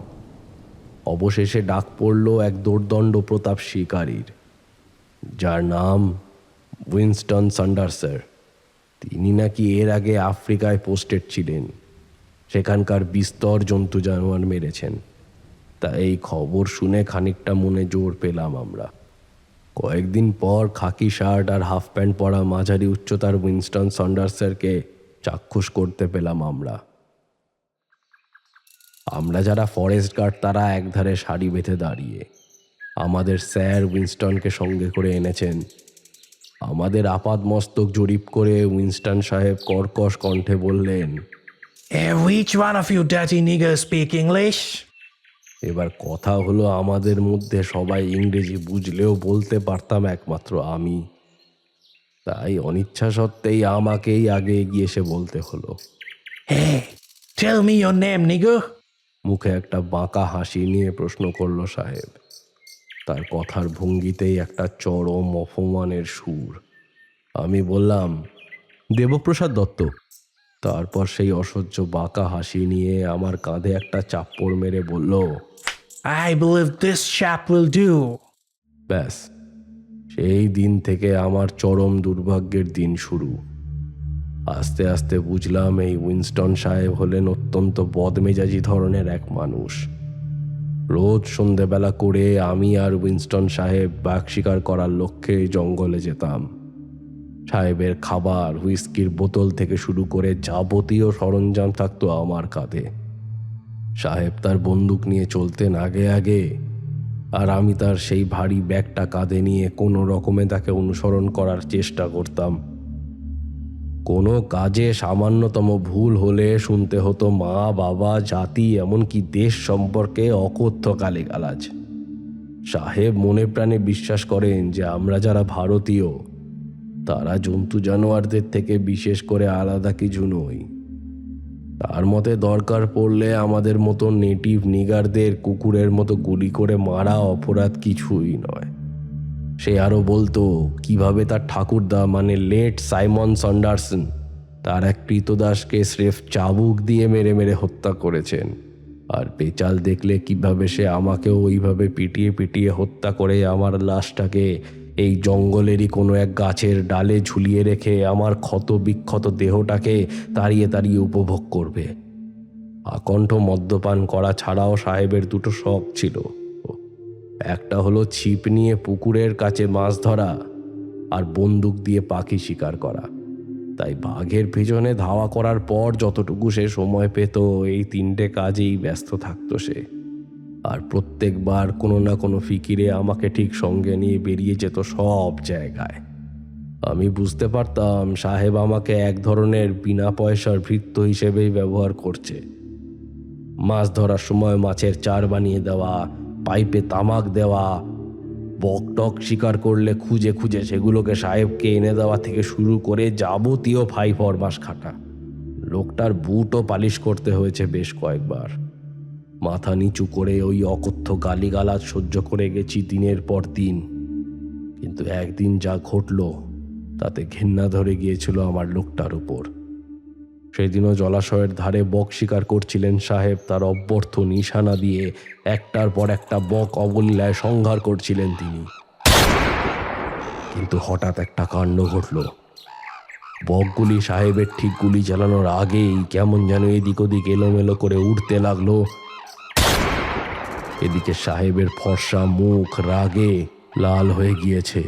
অবশেষে ডাক পড়ল এক দুর্দণ্ড প্রতাপ শিকারীর, যার নাম উইনস্টন সান্ডারসার। তিনি নাকি এর আগে আফ্রিকায় পোস্টেড ছিলেন, সেখানকার বিস্তর জন্তু জানোয়ার মেরেছেন। তা এই খবর শুনে খানিকটা মনে জোর পেলাম আমরা। কয়েকদিন পর খাকি শার্ট আর হাফ প্যান্ট পরা মাঝারি উচ্চতার উইনস্টন সান্ডারসারকে চাক্ষুষ করতে পেলাম আমরা। যারা ফরেস্ট গার্ড, তারা একধারে সারি বেঁধে দাঁড়িয়ে আমাদের স্যার উইনস্টনকে সঙ্গে করে এনেছেন। আমাদের আপাদ মস্তক জরিপ করে উইনস্টন সাহেব কর্কশ কণ্ঠে বললেন, Which one of you dirty niggers speak English? এবার কথা হলো, আমাদের মধ্যে সবাই ইংরেজি বুঝলেও বলতে পারতাম একমাত্র আমি। তাই অনিচ্ছা সত্ত্বেই আমাকেই আগে এগিয়ে এসে বলতে হলো। Hey, tell me your name, nigger. মুখে একটা বাঁকা হাসি নিয়ে প্রশ্ন করল সাহেব। তার কথার ভঙ্গিতেই একটা চরম অপমানের সুর। আমি বললাম, দেবপ্রসাদ দত্ত। তারপর সেই অসহ্য বাঁকা হাসি নিয়ে আমার কাঁধে একটা চাপ্পড় মেরে বলল, I believe this chap will do. ব্যাস, সেই দিন থেকে আমার চরম দুর্ভাগ্যের দিন শুরু। আস্তে আস্তে বুঝলাম এই উইনস্টন সাহেব হলেন অত্যন্ত বদমেজাজি ধরনের এক মানুষ। রোজ সন্ধেবেলা করে আমি আর উইনস্টন সাহেব বাঘ শিকার করার লক্ষ্যে জঙ্গলে যেতাম। সাহেবের খাবার, হুইস্কির বোতল থেকে শুরু করে যাবতীয় সরঞ্জাম থাকতো আমার কাঁধে। সাহেব তার বন্দুক নিয়ে চলতেন আগে আগে, আর আমি তার সেই ভারী ব্যাগটা কাঁধে নিয়ে কোনো রকমে তাকে অনুসরণ করার চেষ্টা করতাম। কোনো কাজে সামান্যতম ভুল হলে শুনতে হতো মা, বাবা, জাতি, এমনকি দেশ সম্পর্কে অকথ্য গালিগালাজ। সাহেব মনে প্রাণে বিশ্বাস করেন যে আমরা যারা ভারতীয়, তারা জন্তু জানোয়ারদের থেকে বিশেষ করে আলাদা কিছু নই। তার মতে দরকার পড়লে আমাদের মতো নেটিভ নিগারদের কুকুরের মতো গুলি করে মারা অপরাধ কিছুই নয়। সে আরও বলতো কিভাবে তার ঠাকুরদা মানে লেট সাইমন সন্ডারসন তার এক কৃতদাসকে স্রেফ চাবুক দিয়ে মেরে মেরে হত্যা করেছেন। আর পেঁচাল দেখলে কিভাবে সে আমাকেও ওইভাবে পিটিয়ে পিটিয়ে হত্যা করে আমার লাশটাকে এই জঙ্গলেরই কোনো এক গাছের ডালে ঝুলিয়ে রেখে আমার ক্ষত বিক্ষত দেহটাকে তাড়িয়ে তাড়িয়ে উপভোগ করবে। আকণ্ঠ মদ্যপান করা ছাড়াও সাহেবের দুটো শখ ছিল। একটা হলো ছিপ নিয়ে পুকুরের কাছে মাছ ধরা, আর বন্দুক দিয়ে পাখি শিকার করা। তাই বাঘের পিছনে ধাওয়া করার পর যতটুকু সে সময় পেত এই তিনটে কাজেই ব্যস্ত থাকতো সে। আর প্রত্যেকবার কোনো না কোনো ফিকিরে আমাকে ঠিক সঙ্গে নিয়ে বেরিয়ে যেত সব জায়গায়। আমি বুঝতে পারতাম সাহেব আমাকে এক ধরনের বিনা পয়সার ভৃত্য হিসেবেই ব্যবহার করছে। মাছ ধরার সময় মাছের চার বানিয়ে দেওয়া, পাইপে তামাক দেওয়া, বকটক শিকার করলে খুঁজে খুঁজে সেগুলোকে সাহেবকে এনে দেওয়া থেকে শুরু করে যাবতীয় ফাই ফরমাস খাটা। লোকটার বুটও পালিশ করতে হয়েছে বেশ কয়েকবার। মাথা নিচু করে ওই অকথ্য গালিগালাজ সহ্য করে গেছি দিনের পর দিন। কিন্তু একদিন যা ঘটল তাতে ঘেন্না ধরে গিয়েছিল আমার লোকটার উপর। সেদিনও জলাশয়ের ধারে বক শিকার করছিলেন সাহেব। তার অব্যর্থ নিশানা দিয়ে একটার পর একটা বক অবলীলায় সংহার করছিলেন তিনি। কিন্তু হঠাৎ একটা কাণ্ড ঘটল। বকগুলি সাহেবের ঠিক গুলি চালানোর আগেই কেমন যেন এদিক ওদিক এলোমেলো করে উঠতে লাগলো। এদিকে সাহেবের ফর্সা মুখ রাগে লাল হয়ে গিয়েছে।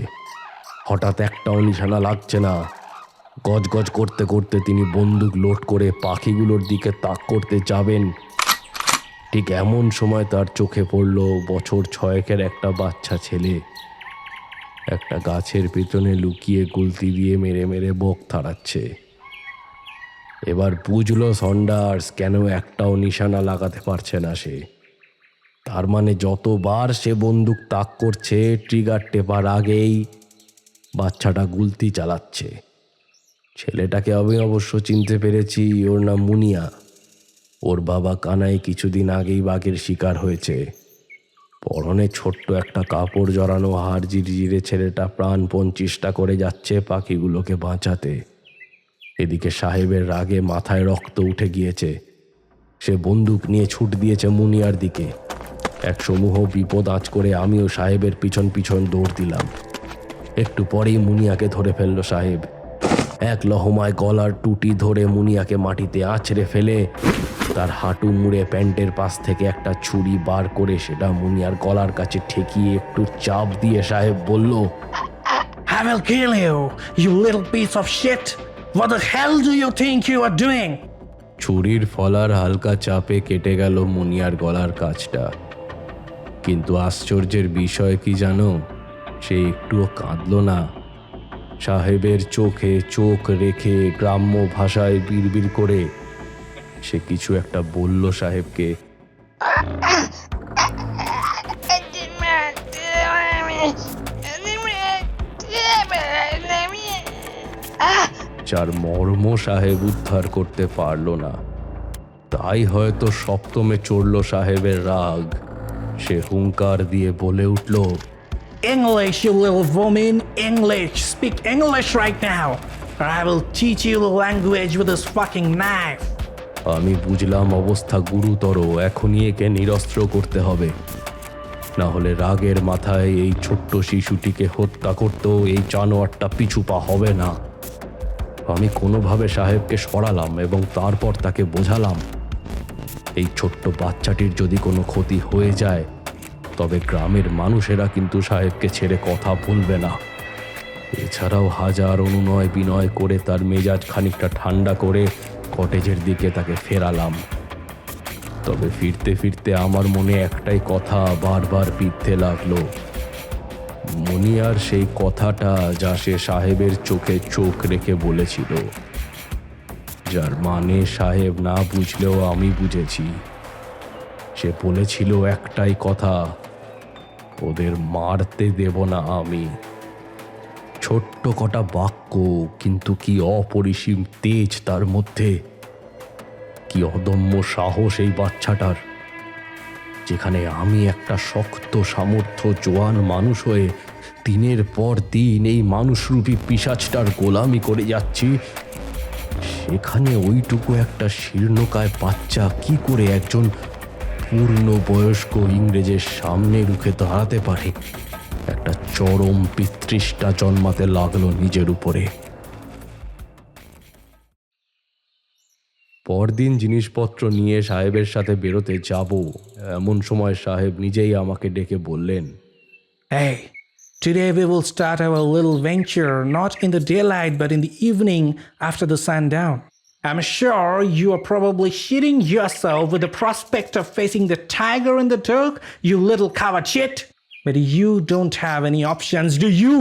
হঠাৎ একটাও নিশানা লাগছে না। গজগজ করতে করতে তিনি বন্দুক লোড করে পাখিগুলোর দিকে তাক করতে যাবেন। ঠিক এমন সময় তার চোখে পড়ল বছর 6 একটা বাচ্চা ছেলে একটা গাছের পেছনে লুকিয়ে গুলতি দিয়ে মেরে মেরে বক তাড়াচ্ছে। এবার বুঝলো সন্ডার্স কেন একটাও নিশানা লাগাতে পারছে না সে। তার মানে যতবার সে বন্দুক তাক করছে ট্রিগার টেপার আগেই বাচ্চাটা গুলতি চালাচ্ছে। ছেলেটাকে আমি অবশ্য চিনতে পেরেছি, ওর নাম মুনিয়া। ওর বাবা কানাই কিছুদিন আগেই বাঘের শিকার হয়েছে। পরনে ছোট্ট একটা কাপড় জড়ানো হাড় জিরজিরে ছেলেটা প্রাণপণ চেষ্টা করে যাচ্ছে পাখিগুলোকে বাঁচাতে। এদিকে সাহেবের রাগে মাথায় রক্ত উঠে গিয়েছে। সে বন্দুক নিয়ে ছুট দিয়েছে মুনিয়ার দিকে। এক সমূহ বিপদ আঁচ করে আমিও সাহেবের পিছন পিছন দৌড় দিলাম। একটু পরেই মুনিয়াকে ধরে ফেলল সাহেব। এক লহমায় গলার টুটি ধরে মুনিয়াকে মাটিতে আছড়ে ফেলে তার হাঁটু মুড়ে প্যান্টের পাশ থেকে একটা ছুরি বার করে সেটা মুনিয়ার গলার কাছে ঠেকিয়ে একটু চাপ দিয়ে সাহেব বলল, I will kill you, you little piece of shit! What the hell do you think you are doing? ছুরির ফলার হালকা চাপে কেটে গেল মুনিয়ার গলার কাছটা। কিন্তু আশ্চর্যের বিষয় কি জানো, সে একটুও কাঁদল না। সাহেবের চোখে চোখ রেখে গ্রাম্য ভাষায় বিড়বিড় করে সে কিছু একটা বলল সাহেবকে। যার মর্ম সাহেব উদ্ধার করতে পারল না। তাই হয়তো সপ্তমে চড়ল সাহেবের রাগ। সে হুঙ্কার দিয়ে বলে উঠল, English, you little woman! English! Speak English right now! Or I will teach you the language with this fucking knife! আমি বুঝলাম অবস্থা গুরুতর। এখনই একে নিরস্ত্র করতে হবে, না হলে রাগের মাথায় এই ছোট্ট শিশুটিকে হত্যা করতেও এই জানোয়ারটা পিছু পা হবে না। আমি কোনোভাবে সাহেবকে সরালাম এবং তারপর তাকে বোঝালাম, এই ছোট্ট বাচ্চাটির যদি কোনো ক্ষতি হয়ে যায় তবে গ্রামের মানুষেরা কিন্তু সাহেবকে ছেড়ে কথা বলবে না। এছাড়াও হাজার অনুনয় বিনয় করে তার মেজাজ খানিকটা ঠান্ডা করে কটেজের দিকে তাকে ফেরালাম। তবে ফিরতে ফিরতে আমার মনে একটাই কথা বারবার পিঁধতে লাগলো, মুনিয়ার সেই কথাটা যা সে সাহেবের চোখে চোখ রেখে বলেছিল, যার মানে সাহেব না বুঝলেও আমি বুঝেছি। সে বলেছিল একটাই কথা, ওদের মারতে দেব না আমি। ছোট্ট কটা বাক্য, কিন্তু কি অপরিসীম তেজ তার মধ্যে, কি অদম্য সাহস এই বাচ্চাটার। যেখানে আমি একটা শক্ত সামর্থ্য জোয়ান মানুষ হয়ে দিনের পর দিন এই মানুষরূপী পিশাচটার গোলামি করে যাচ্ছি, সেখানে ওইটুকু একটা শীর্ণকায় বাচ্চা কি করে একজন পূর্ণবয়স্ক ইংরেজের সামনে রুখে দাঁড়াতে পারে, একটা চরম বিতৃষ্ণা জন্মাতে লাগলো নিজের উপরে। পরদিন জিনিসপত্র নিয়ে সাহেবের সাথে বেরোতে যাব, এমন সময় সাহেব নিজেই আমাকে ডেকে বললেন, Hey, today we will start our little venture not in the daylight but in the evening after the sundown. I'm sure you are probably shitting yourself with the prospect of facing the tiger and the dog, you little coward shit. But you don't have any options, do you?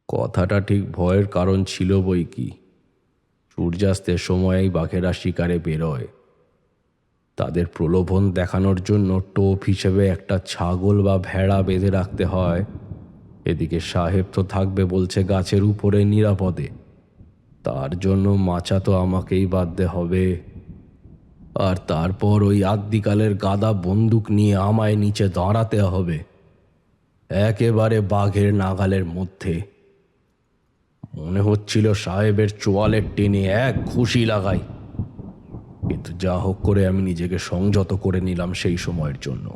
কথাটা ঠিক ভয়ের কারণ ছিল বই কি। সূর্যাস্তের সময়েই বাঘেরা শিকারে বেরোয়। তাদের প্রলোভন দেখানোর জন্য টোপ হিসেবে একটা ছাগল বা ভেড়া বেঁধে রাখতে হয়। এদিকে সাহেব তো থাকবে বলছে গাছের উপরে নিরাপদে, তার জন্য মাচা তো আমাকেই বাঁধতে হবে। আর তারপর ওই আদ্যিকালের গাদা বন্দুক নিয়ে আমায় নিচে দাঁড়াতে হবে, একেবারে বাঘের নাগালের মধ্যে। মনে হচ্ছিল সাহেবের চোয়ালের টেনে এক ঘুষি লাগাই, কিন্তু যা হোক করে আমি নিজেকে সংযত করে নিলাম সেই সময়ের জন্য।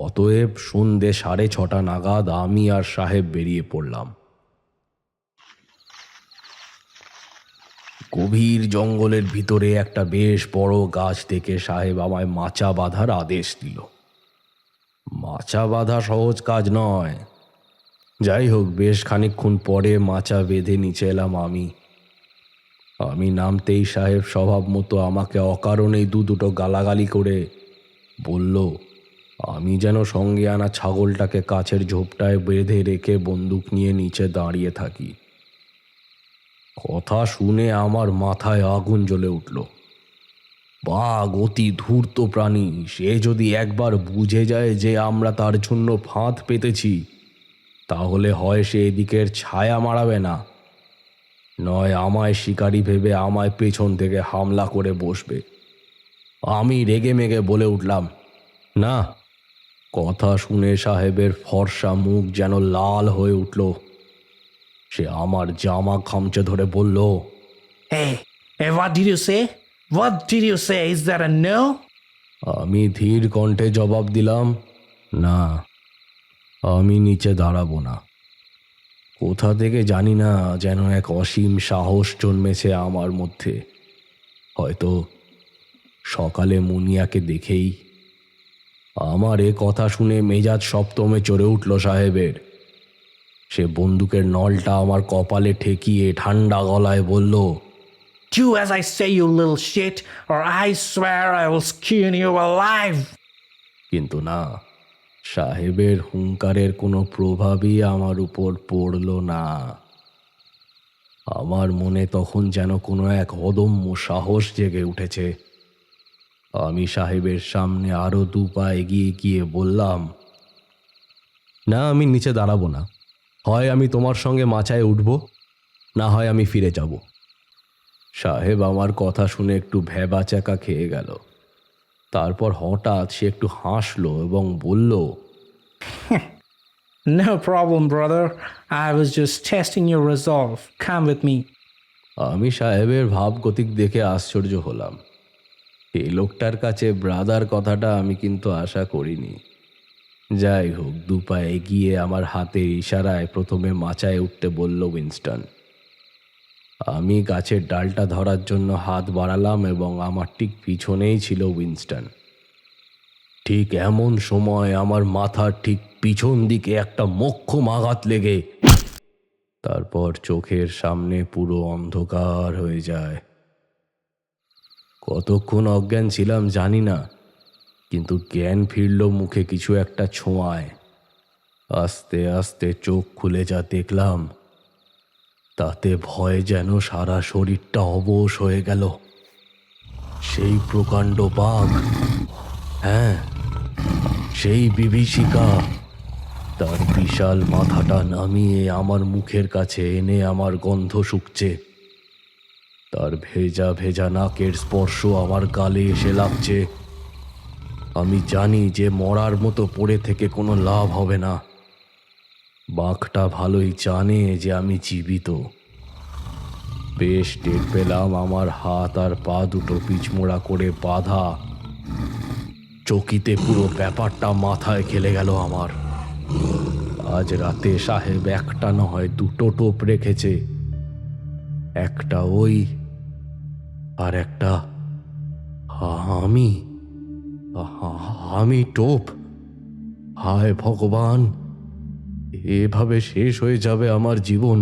অতএব সন্ধ্যে 6:30 নাগাদ আমি আর সাহেব বেরিয়ে পড়লাম। গভীর জঙ্গলের ভিতরে একটা বেশ বড় গাছ থেকে সাহেব আমায় মাচা বাঁধার আদেশ দিল। মাচা বাঁধা সহজ কাজ নয়। যাই হোক, বেশ খানিকক্ষণ পরে মাচা বেঁধে নিচে এলাম আমি নামতেই সাহেব স্বভাব মতো আমাকে অকারণেই দুটো গালাগালি করে বলল আমি যেন সঙ্গে আনা ছাগলটাকে কাছের ঝোপটায় বেঁধে রেখে বন্দুক নিয়ে নিচে দাঁড়িয়ে থাকি। কথা শুনে আমার মাথায় আগুন জ্বলে উঠল। বাঘ অতি ধূর্ত প্রাণী, সে যদি একবার বুঝে যায় যে আমরা তার জন্য ফাঁদ পেতেছি, তাহলে হয় সে এদিকের ছায়া মারাবে না, নয় আমায় শিকারি ভেবে আমায় পেছন থেকে হামলা করে বসবে। আমি রেগে মেগে বলে উঠলাম, না। কথা শুনে সাহেবের ফর্সা মুখ যেন লাল হয়ে উঠল। সে আমার জামা খামচে ধরে বলল, Hey, what did you say? What did you say? Is that a no? আমি ধীর কণ্ঠে জবাব দিলাম, না, আমি নিচে দাঁড়াবো না। কোথা থেকে জানি না যেন এক অসীম সাহস জন্মেছে আমার মধ্যে। হয়তো সকালে মুনিয়াকে দেখেই। আমার এ কথা শুনে মেজাজ সপ্তমে চড়ে উঠল সাহেবের। সে বন্দুকের নলটা আমার কপালে ঠেকিয়ে ঠান্ডা গলায় বলল, Do as I say, you little shit, or I swear I will skin you alive. কিন্তু না, সাহেবের হুঙ্কারের কোনো প্রভাবই আমার উপর পড়ল না। আমার মনে তখন যেন কোনো এক অদম্য সাহস জেগে উঠেছে। আমি সাহেবের সামনে আরো 2 পা এগিয়ে গিয়ে বললাম, না, আমি নিচে দাঁড়াবো না। হয় আমি তোমার সঙ্গে মাচায় উঠব, না হয় আমি ফিরে যাব। সাহেব আমার কথা শুনে একটু ভ্যাবাচ্যাকা খেয়ে গেল। তারপর হঠাৎ সে একটু হাসলো এবং বলল, No problem, brother. I was just testing your resolve. Come with me. আমি সাহেবের ভাবগতিক দেখে আশ্চর্য হলাম। এই লোকটার কাছে ব্রাদার কথাটা আমি কিন্তু আশা করিনি। যাই হোক, 2 পা এগিয়ে আমার হাতের ইশারায় প্রথমে মাচায় উঠতে বলল উইনস্টন। আমি গাছের ডালটা ধরার জন্য হাত বাড়ালাম এবং আমার ঠিক পিছনেই ছিল উইনস্টন। ঠিক এমন সময় আমার মাথার ঠিক পিছন দিকে একটা মোক্ষম আঘাত লেগে তারপর চোখের সামনে পুরো অন্ধকার হয়ে যায়। কতক্ষণ অজ্ঞান ছিলাম জানি না, কিন্তু জ্ঞান ফিরল মুখে কিছু একটা ছোঁয়ায়। আস্তে আস্তে চোখ খুলে যা দেখলাম, তাতে ভয় যেন সারা শরীরটা অবশ হয়ে গেল। সেই প্রকাণ্ড বাঘ, হ্যাঁ, সেই বিভীষিকা, তার বিশাল মাথাটা নামিয়ে আমার মুখের কাছে এনে আমার গন্ধ শুকছে। তার ভেজা ভেজা নাকের স্পর্শ আমার গালে এসে লাগছে। আমি জানি যে মরার মতো পড়ে থেকে কোনো লাভ হবে না। বাঘটা ভালোই জানে যে আমি জীবিত। বেশ টের পেলাম আমার হাত আর পা দুটো পিছমোড়া করে বাঁধা চকিতে পুরো ব্যাপারটা মাথায় খেলে গেল আমার। আজ রাতে সাহেব একটা নয় দুটো টোপ রেখেছে, একটা ওই আর একটা আমি। আমি টোপ? হায় ভগবান, এভাবে শেষ হয়ে যাবে আমার জীবন।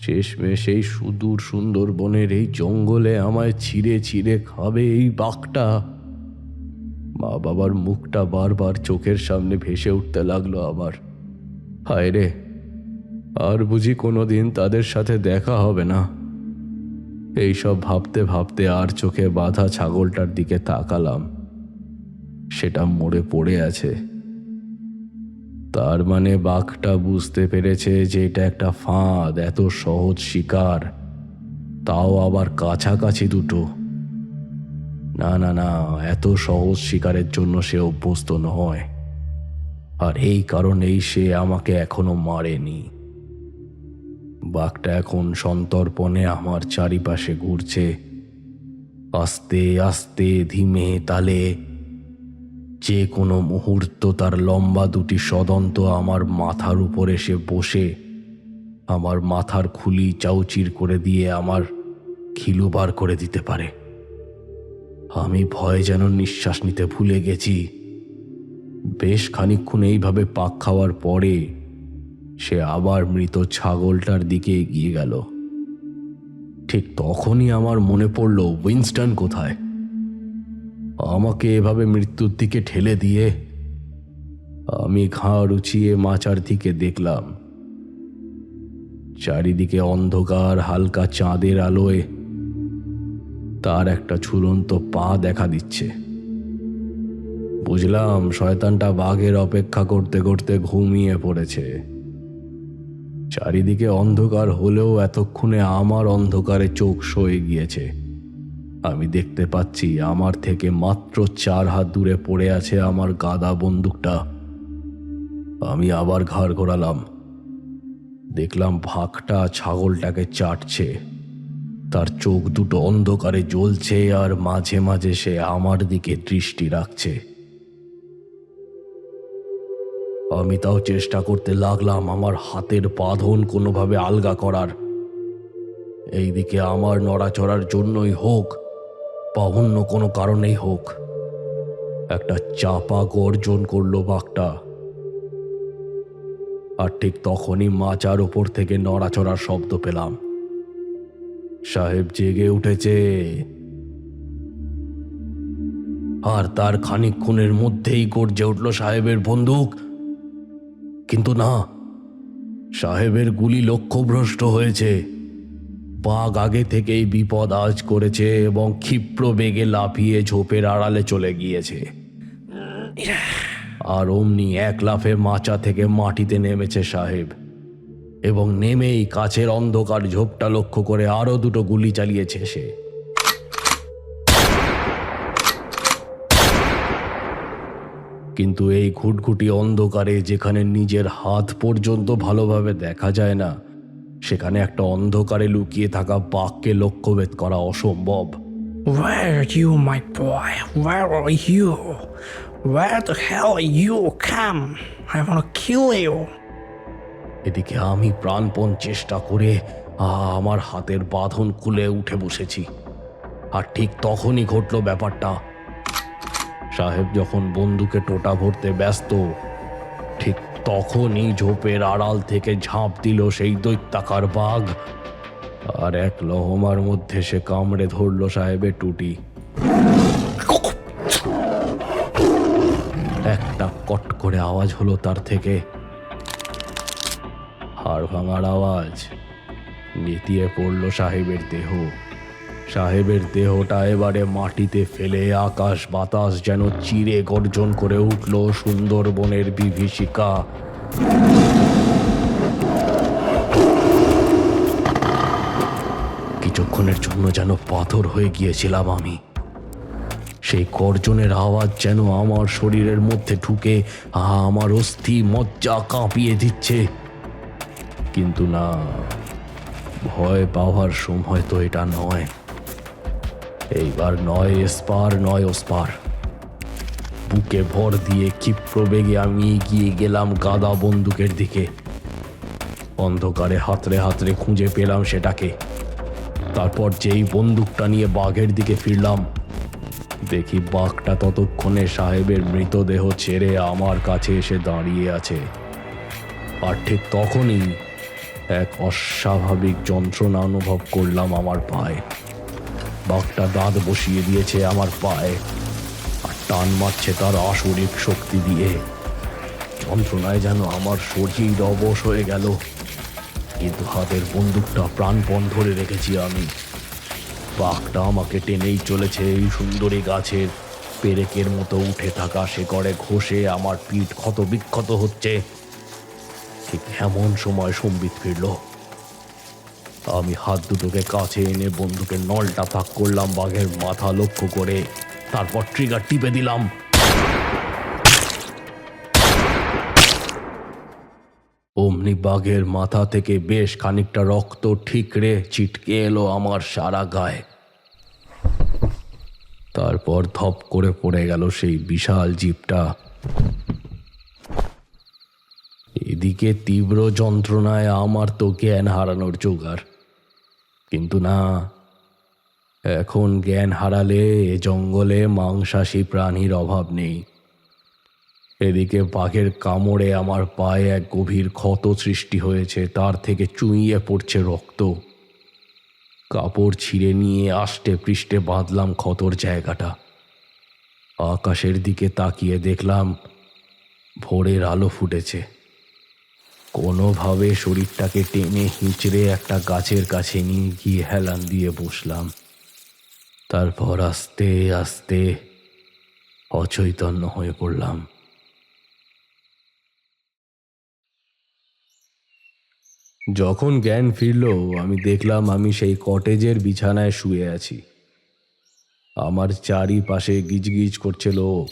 শেষমেশ এই সুদূর সুন্দরবনের এই জঙ্গলে আমায় ছিঁড়ে ছিঁড়ে খাবে এই বাঘটা। মা বাবার মুখটা বারবার চোখের সামনে ভেসে উঠতে লাগলো আমার। হায় রে, আর বুঝি কোনোদিন তাদের সাথে দেখা হবে না। এইসব ভাবতে ভাবতে আর চোখে বাঁধা ছাগলটার দিকে তাকালাম। সেটা মরে পড়ে আছে। তার মানে বাঘটা বুঝতে পেরেছে যে এটা একটা ফাঁদ, এত সহজ শিকার, তাও আবার কাছাকাছি দুটো। না না না, এত সহজ শিকারের জন্য সে অভ্যস্ত নয়, আর এই কারণেই সে আমাকে এখনো মারেনি। বাঘটা এখন সন্তর্পণে আমার চারিপাশে ঘুরছে, আস্তে আস্তে ধীমে তালে। যে কোনো মুহূর্ত তার লম্বা দুটি সদন্ত আমার মাথার উপর এসে বসে আমার মাথার খুলি চাউচির করে দিয়ে আমার খিলু বার করে দিতে পারে। আমি ভয়ে যেন নিঃশ্বাস নিতে ভুলে গেছি। বেশ খানিকক্ষণ এইভাবে পাক খাওয়ার পরে সে আবার মৃত ছাগলটার দিকে এগিয়ে গেল। ঠিক তখনই আমার মনে পড়ল উইনস্টন কোথায়। আমাকে এভাবে মৃত্যুর দিকে ঠেলে দিয়ে আমি ঘাড় উঁচিয়ে মাচার দিকে দেখলাম। চারিদিকে অন্ধকার, হালকা চাঁদের আলোয় তার একটা ঝুলন্ত পা দেখা দিচ্ছে। বুঝলাম শয়তানটা বাঘের অপেক্ষা করতে করতে ঘুমিয়ে পড়েছে। চারিদিকে অন্ধকার হলেও এতক্ষণে আমার অন্ধকারে চোখ সয়ে গিয়েছে। আমি দেখতে পাচ্ছি আমার থেকে মাত্র 4 হাত দূরে পড়ে আছে আমার গাদা বন্দুকটা। আমি আবার ঘাড় ঘোরালাম। দেখলাম ভাগটা ছাগলটাকে চাটছে। তার চোখ দুটো অন্ধকারে জ্বলছে আর মাঝে মাঝে সে আমার দিকে দৃষ্টি রাখছে। আমি তাও চেষ্টা করতে লাগলাম আমার হাতের বাঁধন কোনোভাবে আলগা করার। এইদিকে আমার নড়াচড়ার জন্যই হোক বা অন্য কোনো কারণেই হোক, একটা চাপা গর্জন করলো বাঘটা। আর ঠিক তখনই মাচার ওপর থেকে নড়াচড়ার শব্দ পেলাম। সাহেব জেগে উঠেছে। আর তার খানিকক্ষণের মধ্যেই গর্জে উঠল সাহেবের বন্দুক। কিন্তু না, সাহেবের গুলি লক্ষ্যভ্রষ্ট হয়েছে। বাঘ আগে থেকেই বিপদ আজ করেছে এবং ক্ষিপ্র বেগে লাফিয়ে ঝোপের আড়ালে চলে গিয়েছে। আর অমনি এক লাফে মাচা থেকে মাটিতে নেমেছে সাহেব, এবং নেমেই কাছের অন্ধকার ঝোপটা লক্ষ্য করে আরো দুটো গুলি চালিয়েছে সে। কিন্তু এই ঘুটঘুটি অন্ধকারে, যেখানে নিজের হাত পর্যন্ত ভালোভাবে দেখা যায় না, সেখানে একটা অন্ধকারে লুকিয়ে থাকা বাঘকে লক্ষ্যভেদ করা অসম্ভব। Where are you, my boy? Where are you? Where the hell are you? Come, I want to kill you. এদিকে আমি প্রাণপণ চেষ্টা করে আমার হাতের বাঁধন খুলে উঠে বসেছি। আর ঠিক তখনই ঘটল ব্যাপারটা। সাহেব যখন বন্দুকে টোটা ভরতে ব্যস্ত, ঠিক তখনই ঝোপের আড়াল থেকে ঝাঁপ দিল সেই দৈত্যাকার বাঘ। আর এক লহমার মধ্যে সে কামড়ে ধরল সাহেবের টুটি। একটা কট করে আওয়াজ হলো তার থেকে, হাড় ভাঙার আওয়াজ। নেতিয়ে পড়ল সাহেবের দেহ। সাহেবের দেহটা এবারে মাটিতে ফেলে আকাশ বাতাস যেন চিরে গর্জন করে উঠল সুন্দরবনের বিভীষিকা। কিছুক্ষণের জন্য যেন পাথর হয়ে গিয়েছিলাম আমি। সেই গর্জনের আওয়াজ যেন আমার শরীরের মধ্যে ঢুকে আমার অস্থি মজ্জা কাঁপিয়ে দিচ্ছে। কিন্তু না, ভয় পাওয়ার সময় তো এটা নয়। এইবার নয় এসপার নয় ওসপার। বুকে ভর দিয়ে ক্ষিপ্র বেগে আমি এগিয়ে গেলাম গাদা বন্দুকের দিকে। অন্ধকারে হাতড়ে হাতড়ে খুঁজে পেলাম সেটাকে। তারপর যেই বন্দুকটা নিয়ে বাঘের দিকে ফিরলাম, দেখি বাঘটা ততক্ষণে সাহেবের মৃতদেহ ছেড়ে আমার কাছে এসে দাঁড়িয়ে আছে। আর ঠিক তখনই এক অস্বাভাবিক যন্ত্রণা অনুভব করলাম আমার পায়ে। বাঘটা দাঁত বসিয়ে দিয়েছে আমার পায়ে আর টান মারছে তার আসরিক শক্তি দিয়ে। যন্ত্রণায় যেন আমার শরীর অবশ হয়ে গেল, কিন্তু হাতের বন্দুকটা প্রাণপণ ধরে রেখেছি আমি। বাঘটা আমাকে টেনেই চলেছে এই সুন্দরী গাছের পেরেকের মতো উঠে থাকা শিকড়ে ঘষে আমার পিঠ ক্ষত বিক্ষত হচ্ছে। ঠিক এমন সময় সম্বিত ফিরল। আমি হাত দুটোকে কাছে এনে বন্দুকের নলটা তাক করলাম বাঘের মাথা লক্ষ্য করে, তারপর ট্রিগার টিপে দিলাম। অমনি বাঘের মাথা থেকে বেশ খানিকটা রক্ত ঠিকরে ছিটকে এলো আমার সারা গায়ে। তারপর ধপ করে পড়ে গেল সেই বিশাল জিপটা। এদিকে তীব্র যন্ত্রণায় আমার তো জ্ঞান হারানোর জোগাড়। কিন্তু না, এখন জ্ঞান হারালে এ জঙ্গলে মাংসাশী প্রাণীর অভাব নেই। এদিকে বাঘের কামড়ে আমার পায়ে এক গভীর ক্ষত সৃষ্টি হয়েছে, তার থেকে চুইয়ে পড়ছে রক্ত। কাপড় ছিঁড়ে নিয়ে আষ্টে পৃষ্ঠে বাঁধলাম ক্ষতর জায়গাটা। আকাশের দিকে তাকিয়ে দেখলাম ভোরের আলো ফুটেছে। কোনোভাবে শরীরটাকে টেনে হিঁচড়ে একটা গাছের কাছে নিয়ে গিয়ে হেলান দিয়ে বসলাম। তারপর আস্তে আস্তে অচৈতন্য হয়ে পড়লাম। যখন জ্ঞান ফিরল, আমি দেখলাম আমি সেই কটেজের বিছানায় শুয়ে আছি। আমার চারিপাশে গিজগিজ করছে লোক।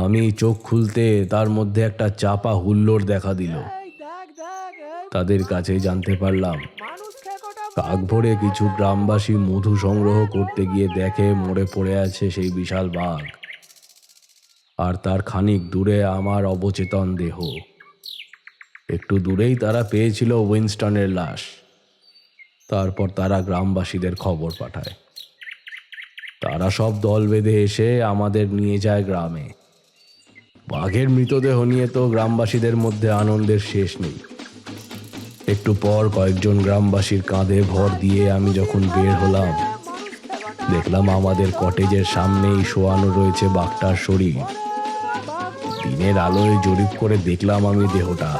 আমি চোখ খুলতে তার মধ্যে একটা চাপা হুল্লোড় দেখা দিল। তাদের কাছে জানতে পারলাম কাক ভরে কিছু গ্রামবাসী মধু সংগ্রহ করতে গিয়ে দেখে মরে পড়ে আছে সেই বিশাল বাঘ, আর তার খানিক দূরে আমার অবচেতন দেহ। একটু দূরেই তারা পেয়েছিল উইনস্টনের লাশ। তারপর তারা গ্রামবাসীদের খবর পাঠায়। তারা সব দল বেঁধে এসে আমাদের নিয়ে যায় গ্রামে। বাঘের মৃতদেহ নিয়ে তো গ্রামবাসীদের মধ্যে আনন্দের শেষ নেই। একটু পর কয়েকজন গ্রামবাসীর কাঁধে ভর দিয়ে আমি যখন বের হলাম, দেখলাম আমাদের কটেজের সামনেই শোয়ানো রয়েছে বাঘটার শরীর। দিনের আলোয় জরিপ করে দেখলাম আমি দেহটা।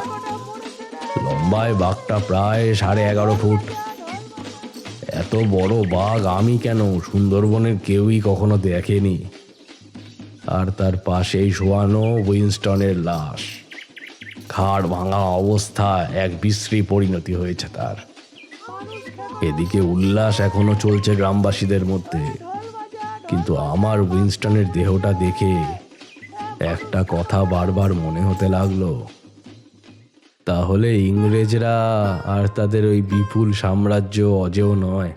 লম্বায় বাঘটা প্রায় 11.5 ফুট। এত বড় বাঘ আমি কেন, সুন্দরবনের কেউই কখনো দেখেনি। আর তার পাশেই শোয়ানো উইনস্টনের লাশ। ঘাড় ভাঙা অবস্থা, এক বিশ্রী পরিণতি হয়েছে তার। এদিকে উল্লাস এখনো চলছে গ্রামবাসীদের মধ্যে, কিন্তু আমার উইনস্টনের দেহটা দেখে একটা কথা বারবার মনে হতে লাগলো। তাহলে ইংরেজরা আর তাদের ওই বিপুল সাম্রাজ্য অজেয় নয়।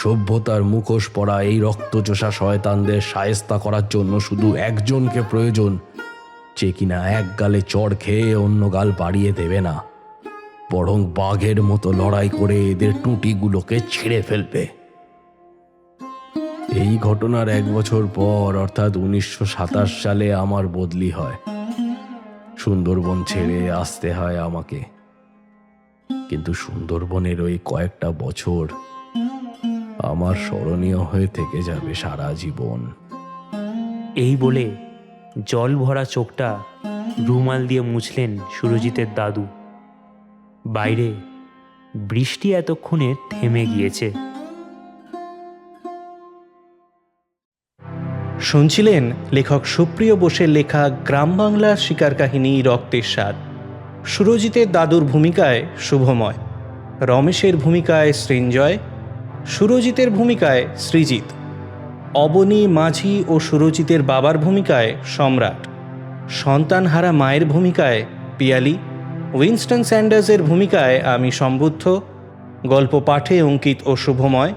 সভ্যতার মুখোশ পরা এই রক্তচোষা শয়তানদের শায়েস্তা করার জন্য শুধু একজনকে প্রয়োজন, যে কিনা এক গালে চড় খেয়ে অন্য গাল বাড়িয়ে দেবে না, বরং বাঘের মতো লড়াই করে এদের টুঁটিগুলোকে ছিঁড়ে ফেলবে। এই ঘটনার 1 বছর পর, অর্থাৎ 1927 সালে আমার বদলি হয়। সুন্দরবন ছেড়ে আসতে হয় আমাকে। কিন্তু সুন্দরবনের ওই কয়েকটা বছর আমার স্মরণীয় হয়ে থেকে যাবে সারা জীবন। এই বলে জল ভরা চোখটা রুমাল দিয়ে মুছলেন সুরজিতের দাদু। বাইরে বৃষ্টি এতক্ষণে থেমে গিয়েছে। শুনছিলেন লেখক সুপ্রিয় বোসের লেখা গ্রাম বাংলার শিকার কাহিনী রক্তের স্বাদ। সুরজিতের দাদুর ভূমিকায় শুভময়, রমেশের ভূমিকায় সৃঞ্জয়, সুরজিতের ভূমিকায় সৃজিত, অবনী, মাঝি ও সুরজিতের বাবার ভূমিকায় সম্রাট, সন্তানহারা মায়ের ভূমিকায় পিয়ালি, উইনস্টন স্যান্ডার্সের ভূমিকায় আমি সম্বুদ্ধ, গল্প পাঠে অঙ্কিত ও Shubhomoy,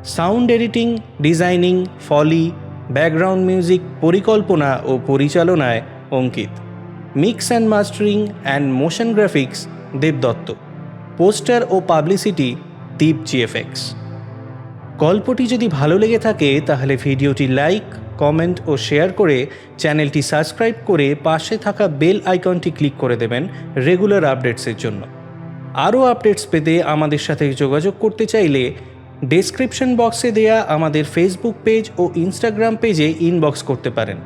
sound editing, designing, foley, background music, পরিকল্পনা ও পরিচালনায় Ankit. Mix and mastering and motion graphics Debdatta. Poster ও পাবলিসিটি দীপ জিএফএক্স। গল্পটি যদি ভালো লেগে থাকে তাহলে ভিডিওটি লাইক, কমেন্ট ও শেয়ার করে চ্যানেলটি সাবস্ক্রাইব করে পাশে থাকা বেল আইকনটি ক্লিক করে দেবেন রেগুলার আপডেটসের জন্য। আরও আপডেটস পেতে আমাদের সাথে যোগাযোগ করতে চাইলে ডেসক্রিপশন বক্সে দেয়া আমাদের ফেসবুক পেজ ও ইনস্টাগ্রাম পেজে ইনবক্স করতে পারেন।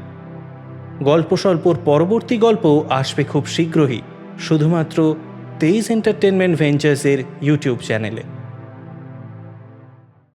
গল্প স্বল্পর পরবর্তী গল্প আসবে খুব শীঘ্রই শুধুমাত্র 23 এন্টারটেনমেন্ট ভেঞ্চার্সের ইউটিউব চ্যানেলে।